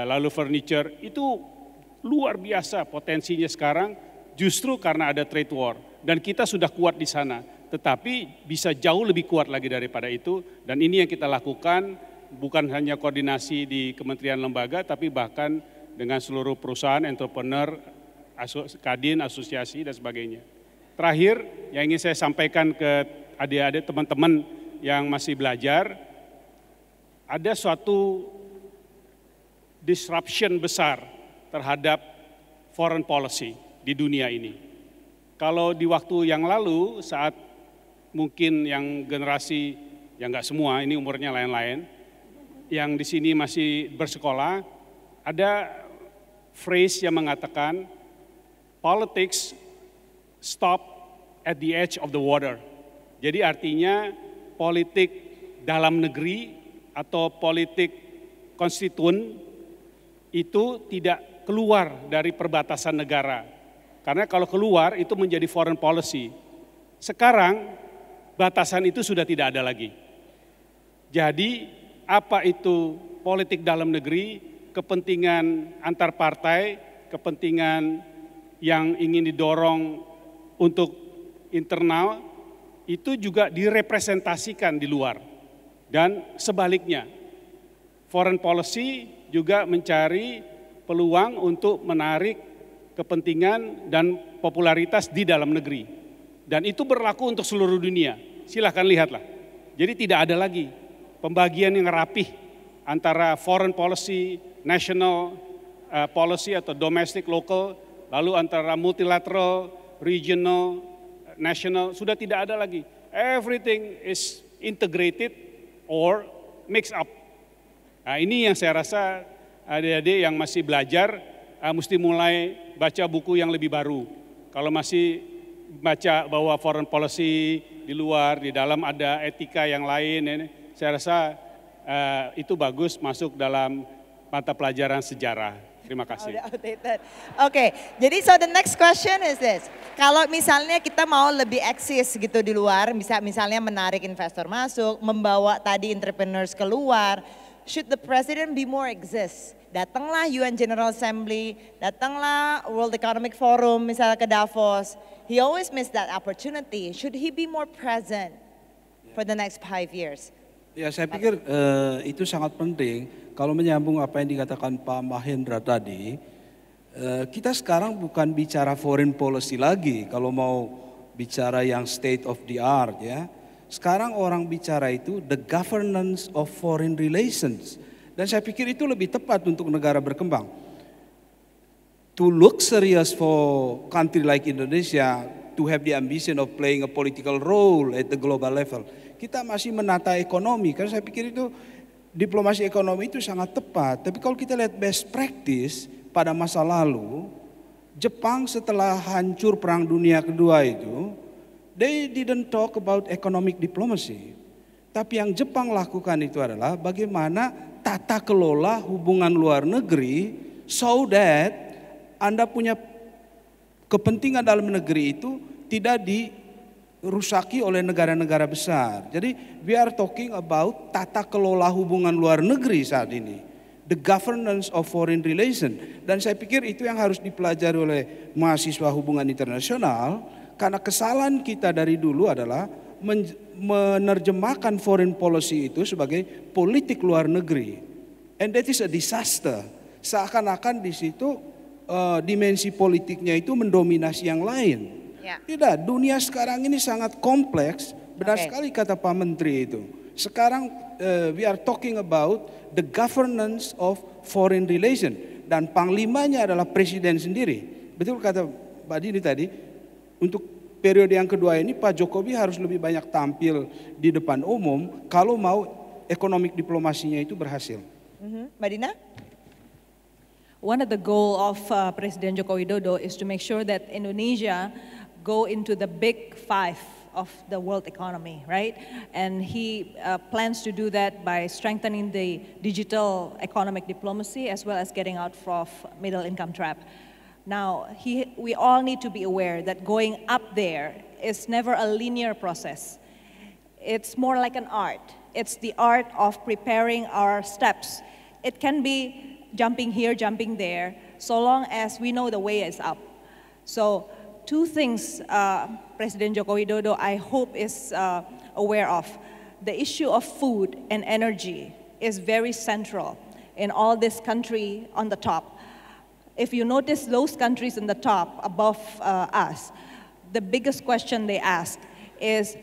lalu furniture, itu luar biasa potensinya sekarang justru karena ada trade war. Dan kita sudah kuat di sana, tetapi bisa jauh lebih kuat lagi daripada itu. Dan ini yang kita lakukan bukan hanya koordinasi di kementerian lembaga, tapi bahkan dengan seluruh perusahaan, entrepreneur, Kadin, asosiasi dan sebagainya. Terakhir yang ingin saya sampaikan ke adik-adik teman-teman yang masih belajar, ada suatu disruption besar terhadap foreign policy di dunia ini. Kalau di waktu yang lalu saat mungkin yang generasi, yang nggak semua, ini umurnya lain-lain, yang di sini masih bersekolah, ada phrase yang mengatakan, politics stop at the edge of the water. Jadi artinya politik dalam negeri atau politik konstituen itu tidak keluar dari perbatasan negara. Karena kalau keluar itu menjadi foreign policy. Sekarang batasan itu sudah tidak ada lagi. Jadi apa itu politik dalam negeri, kepentingan antar partai, kepentingan yang ingin didorong untuk internal, itu juga direpresentasikan di luar. Dan sebaliknya, foreign policy juga mencari peluang untuk menarik kepentingan dan popularitas di dalam negeri. Dan itu berlaku untuk seluruh dunia. Silahkan lihatlah. Jadi tidak ada lagi pembagian yang rapih antara foreign policy, national policy atau domestic, local, lalu antara multilateral, regional, national, sudah tidak ada lagi. Everything is integrated or mixed up. Nah, ini yang saya rasa adik-adik yang masih belajar mesti mulai baca buku yang lebih baru. Kalau masih baca bahwa foreign policy di luar, di dalam ada etika yang lain, saya rasa itu bagus masuk dalam mata pelajaran sejarah. Terima kasih. Oke, jadi so the next question is this. Kalau misalnya kita mau lebih eksis gitu di luar, misalnya menarik investor masuk, membawa tadi entrepreneurs keluar, should the president be more exist? Datanglah UN General Assembly, datanglah World Economic Forum misalnya ke Davos. He always miss that opportunity. Should he be more present for the next 5 years? Ya, saya pikir itu sangat penting. Kalau menyambung apa yang dikatakan Pak Mahendra tadi, kita sekarang bukan bicara foreign policy lagi. Kalau mau bicara yang state of the art ya, sekarang orang bicara itu the governance of foreign relations. Dan saya pikir itu lebih tepat untuk negara berkembang. To look serious for country like Indonesia, to have the ambition of playing a political role at the global level, kita masih menata ekonomi. Karena saya pikir itu diplomasi ekonomi itu sangat tepat. Tapi kalau kita lihat best practice pada masa lalu, Jepang setelah hancur Perang Dunia Kedua itu, they didn't talk about economic diplomacy. Tapi yang Jepang lakukan itu adalah bagaimana tata kelola hubungan luar negeri so that Anda punya kepentingan dalam negeri itu tidak dirusaki oleh negara-negara besar. Jadi we are talking about tata kelola hubungan luar negeri saat ini. The governance of foreign relation. Dan saya pikir itu yang harus dipelajari oleh mahasiswa hubungan internasional. Karena kesalahan kita dari dulu adalah menerjemahkan foreign policy itu sebagai politik luar negeri. And that is a disaster. Seakan-akan di situ dimensi politiknya itu mendominasi yang lain. Ya. Tidak, dunia sekarang ini sangat kompleks. Benar sekali kata Pak Menteri itu. Sekarang we are talking about the governance of foreign relation. Dan panglimanya adalah presiden sendiri. Betul kata Pak Dini tadi, untuk periode yang kedua ini Pak Jokowi harus lebih banyak tampil di depan umum kalau mau ekonomi diplomasinya itu berhasil. Mbak Dina? One of the goal of President Joko Widodo is to make sure that Indonesia go into the big 5 of the world economy, right? And he plans to do that by strengthening the digital economic diplomacy as well as getting out of middle income trap. Now, we all need to be aware that going up there is never a linear process. It's more like an art. It's the art of preparing our steps. It can be jumping here, jumping there, so long as we know the way is up. So, 2 things President Joko Widodo, I hope, is aware of. The issue of food and energy is very central in all this country on the top. If you notice those countries in the top above us, the biggest question they ask is,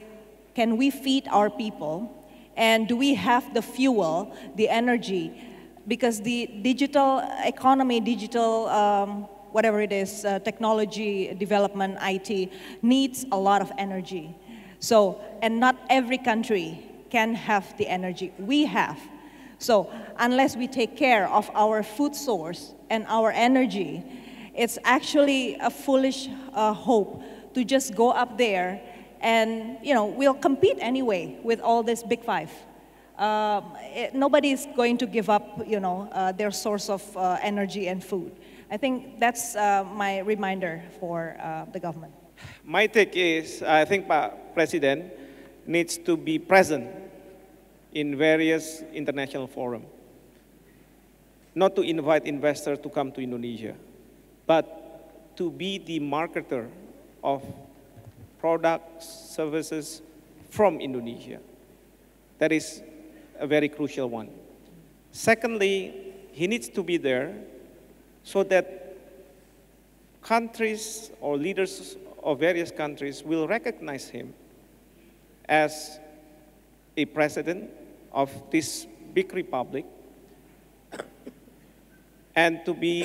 can we feed our people? And do we have the fuel, the energy? Because the digital economy, whatever it is, technology development, IT, needs a lot of energy. So, and not every country can have the energy we have. So, unless we take care of our food source and our energy, it's actually a foolish hope to just go up there and, we'll compete anyway with all this big 5. Nobody is going to give up, their source of energy and food. I think that's my reminder for the government. My take is, I think Pak Presiden needs to be present in various international forums, not to invite investors to come to Indonesia, but to be the marketer of products, services from Indonesia. That is a very crucial one. Secondly, he needs to be there so that countries or leaders of various countries will recognize him as a president of this big republic and to be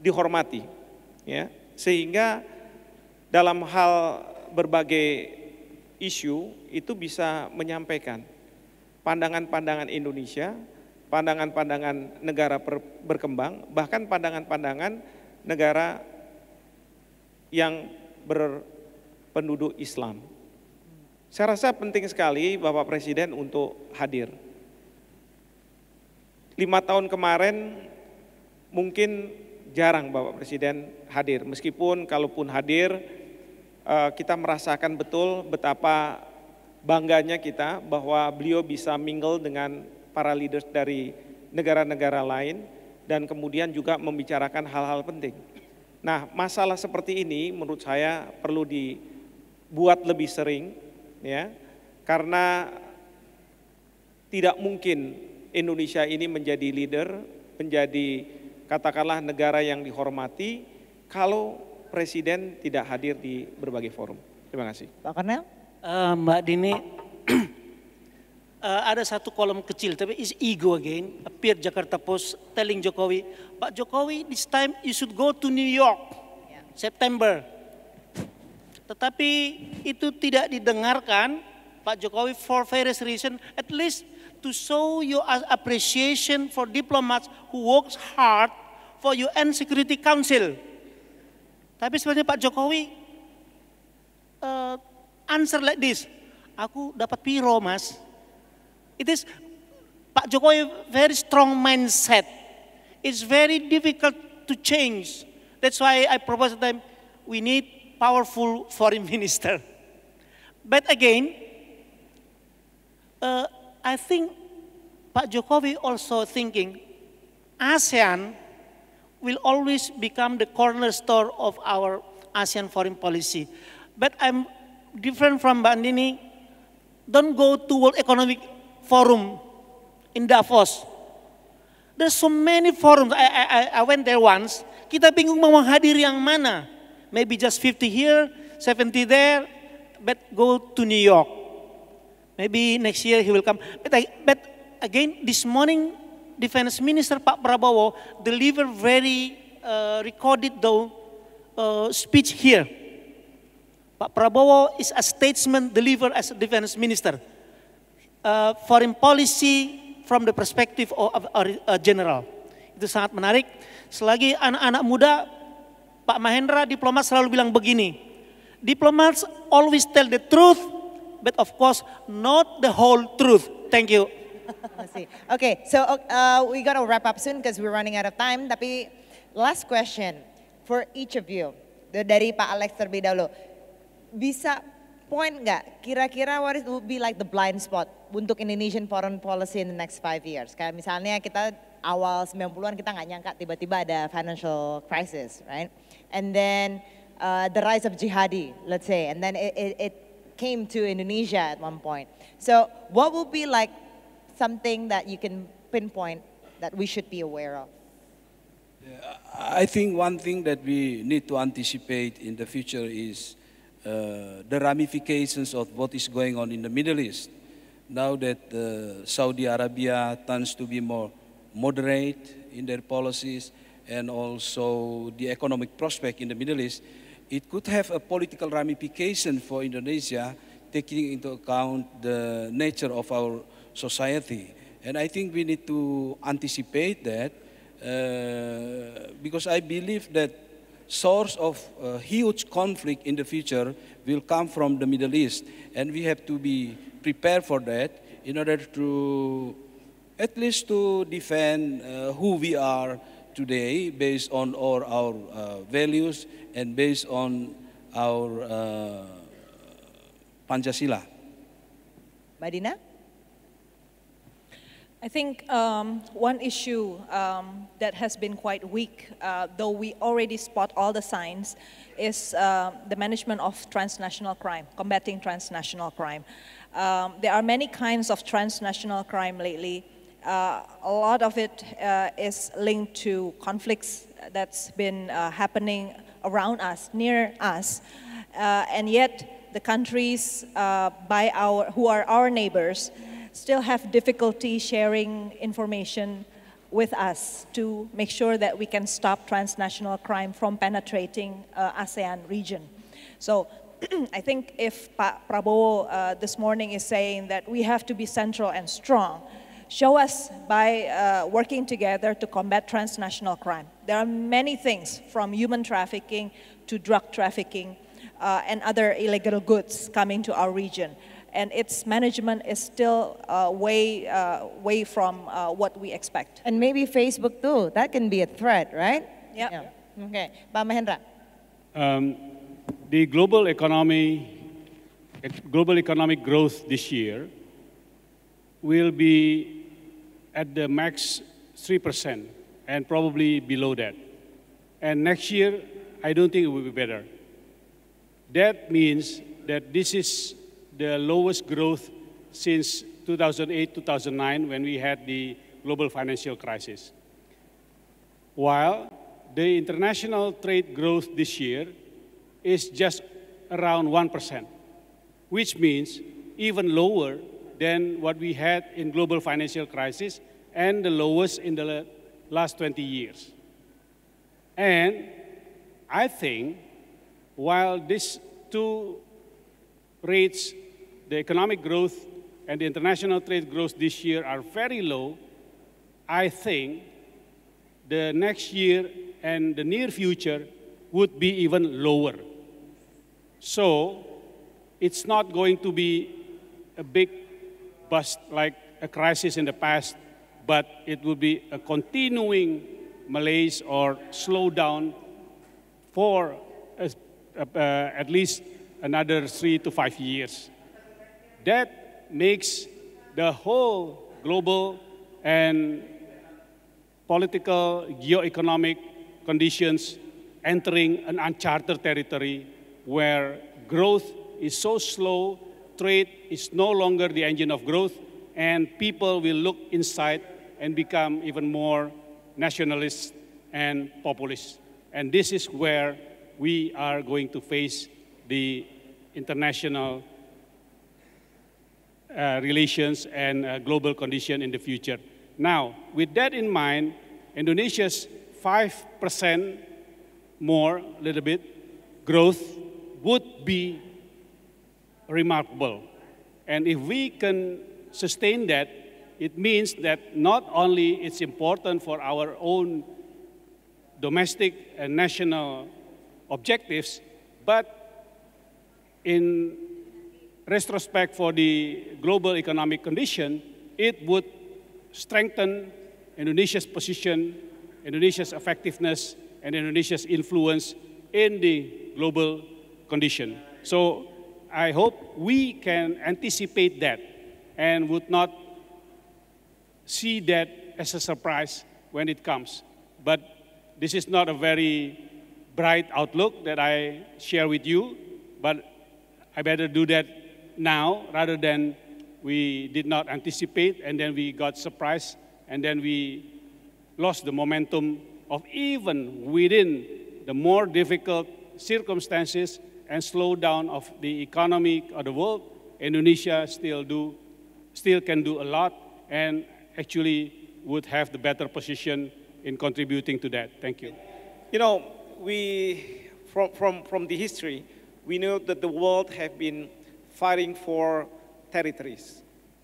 dihormati, ya, sehingga dalam hal berbagai isu itu bisa menyampaikan pandangan-pandangan Indonesia, pandangan-pandangan negara berkembang, bahkan pandangan-pandangan negara yang berpenduduk Islam. Saya rasa penting sekali Bapak Presiden untuk hadir. 5 tahun kemarin mungkin jarang Bapak Presiden hadir, meskipun kalaupun hadir kita merasakan betul betapa bangganya kita bahwa beliau bisa mingle dengan para leaders dari negara-negara lain dan kemudian juga membicarakan hal-hal penting. Nah, masalah seperti ini menurut saya perlu dibuat lebih sering, ya, karena tidak mungkin Indonesia ini menjadi leader, menjadi katakanlah negara yang dihormati kalau Presiden tidak hadir di berbagai forum. Terima kasih. Pak Kornel? Mbak Dini, ada satu kolom kecil, tapi is ego again. Appear Jakarta Post telling Jokowi, Pak Jokowi, this time you should go to New York, September. Tetapi itu tidak didengarkan Pak Jokowi for various reasons, at least to show your appreciation for diplomats who works hard for UN Security Council. Tapi sebenarnya Pak Jokowi answer like this, aku dapat piro mas. It is Pak Jokowi very strong mindset. It's very difficult to change. That's why I propose to them, we need powerful foreign minister. But again, I think Pak Jokowi also thinking ASEAN will always become the cornerstone of our ASEAN foreign policy. But I'm different from Mbak Andini. Don't go to World Economic Forum in Davos. There's so many forums. I went there once. Kita bingung mau hadir yang mana. Maybe just 50 here, 70 there, but go to New York. Maybe next year he will come. But again, this morning, Defense Minister Pak Prabowo delivered very recorded though speech here. Pak Prabowo is a statesman delivered as a defense minister. Foreign policy from the perspective of a general. Itu sangat menarik. Selagi anak-anak muda, Pak Mahendra diplomat selalu bilang begini. Diplomats always tell the truth, but of course not the whole truth. Thank you. Okay, so we gotta wrap up soon because we're running out of time. Tapi last question for each of you, dari Pak Alex terlebih dahulu, bisa point nggak kira-kira what would be like the blind spot untuk Indonesian foreign policy in the next 5 years? Kayak misalnya kita awal 90-an kita nggak nyangka tiba-tiba ada financial crisis, right? And then the rise of jihadi, let's say, and then it came to Indonesia at one point. So what will be like something that you can pinpoint that we should be aware of? I think one thing that we need to anticipate in the future is the ramifications of what is going on in the Middle East. Now that Saudi Arabia tends to be more moderate in their policies and also the economic prospect in the Middle East, it could have a political ramification for Indonesia, taking into account the nature of our society. And I think we need to anticipate that because I believe that source of huge conflict in the future will come from the Middle East. And we have to be prepared for that in order to at least to defend who we are today based on all our values and based on our Pancasila. Mbak Dina? I think one issue that has been quite weak, though we already spot all the signs, is the management of transnational crime, combating transnational crime. There are many kinds of transnational crime lately. A lot of it is linked to conflicts that's been happening around us, near us, and yet the countries who are our neighbors still have difficulty sharing information with us to make sure that we can stop transnational crime from penetrating ASEAN region. So I think if Pak Prabowo this morning is saying that we have to be central and strong, show us by working together to combat transnational crime. There are many things from human trafficking to drug trafficking and other illegal goods coming to our region. And its management is still way from what we expect. And maybe Facebook too, that can be a threat, right? Yeah. Okay, Pak Mahendra. The global economic growth this year will be at the max 3% and probably below that. And next year, I don't think it will be better. That means that this is the lowest growth since 2008, 2009, when we had the global financial crisis. While the international trade growth this year is just around 1%, which means even lower than what we had in global financial crisis and the lowest in the last 20 years. And I think while these two rates, the economic growth and the international trade growth this year are very low, I think the next year and the near future would be even lower. So it's not going to be a big bust like a crisis in the past, but it will be a continuing malaise or slowdown for at least another 3 to 5 years. That makes the whole global and political, geoeconomic conditions entering an uncharted territory where growth is so slow, trade is no longer the engine of growth, and people will look inside and become even more nationalist and populist. And this is where we are going to face the international relations and global condition in the future. Now, with that in mind, Indonesia's 5% more, a little bit, growth would be remarkable. And if we can sustain that, it means that not only it's important for our own domestic and national objectives, but in retrospect for the global economic condition, it would strengthen Indonesia's position, Indonesia's effectiveness, and Indonesia's influence in the global condition. So I hope we can anticipate that and would not see that as a surprise when it comes. But this is not a very bright outlook that I share with you, but I better do that now rather than we did not anticipate and then we got surprised and then we lost the momentum of even within the more difficult circumstances and slowdown of the economy of the world. Indonesia still can do a lot and actually would have the better position in contributing to that. Thank you. You know, from the history, we know that the world have been fighting for territories.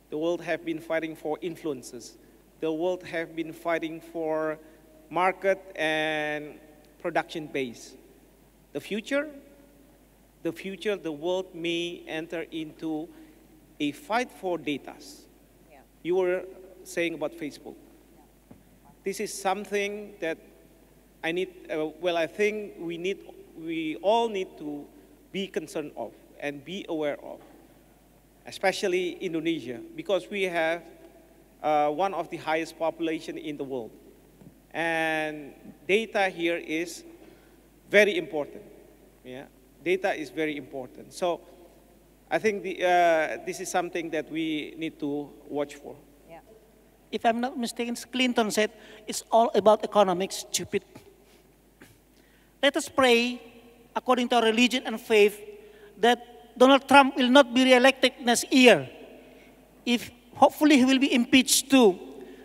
The world have been fighting for influences. The world have been fighting for market and production base. The future, the world may enter into a fight for data. Yeah. You were saying about Facebook. This is something that I think we all need to be concerned of and be aware of, especially Indonesia, because we have one of the highest population in the world. And data here is very important. Yeah, data is very important. So I think this is something that we need to watch for. If I'm not mistaken, Clinton said, it's all about economics, stupid. Let us pray, according to our religion and faith, that Donald Trump will not be re-elected next year. If hopefully he will be impeached too.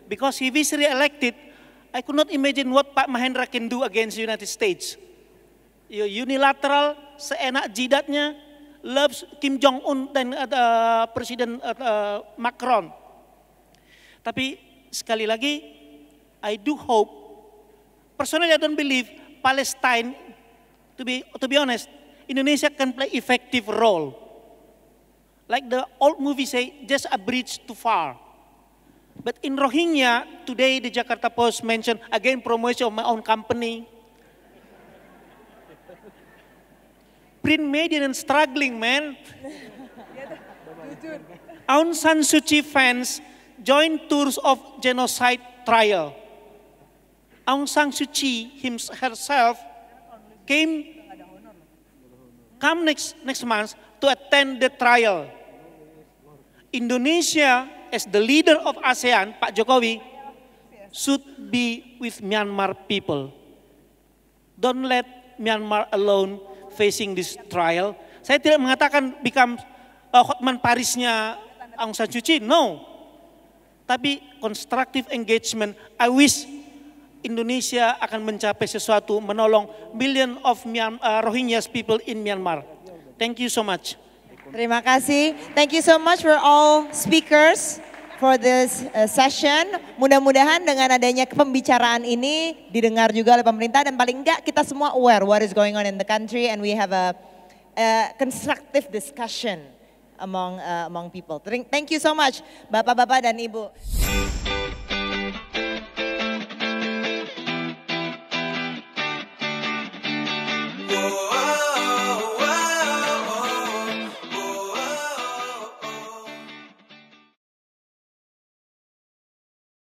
Because if he's re-elected, I could not imagine what Pak Mahendra can do against the United States. Unilateral, seenak jidatnya, loves Kim Jong-un dan Presiden Macron. Tapi sekali lagi, I do hope, personally I don't believe Palestine, to be honest, Indonesia can play effective role. Like the old movie say, just a bridge too far. But in Rohingya, today the Jakarta Post mentioned, again promotion of my own company. Print media and struggling, man. Aung San Suu Kyi fans joined tours of genocide trial. Aung San Suu Kyi herself come next month to attend the trial. Indonesia, as the leader of ASEAN, Pak Jokowi, should be with Myanmar people. Don't let Myanmar alone facing this trial. Saya tidak mengatakan become Hotman Parisnya Aung San Suu Kyi, no. Tapi constructive engagement, I wish Indonesia akan mencapai sesuatu, menolong million of Rohingya people in Myanmar. Thank you so much. Terima kasih. Thank you so much for all speakers for this session. Mudah-mudahan dengan adanya pembicaraan ini didengar juga oleh pemerintah dan paling enggak kita semua aware what is going on in the country and we have a constructive discussion among people. Thank you so much Bapak-bapak dan Ibu. Whoa.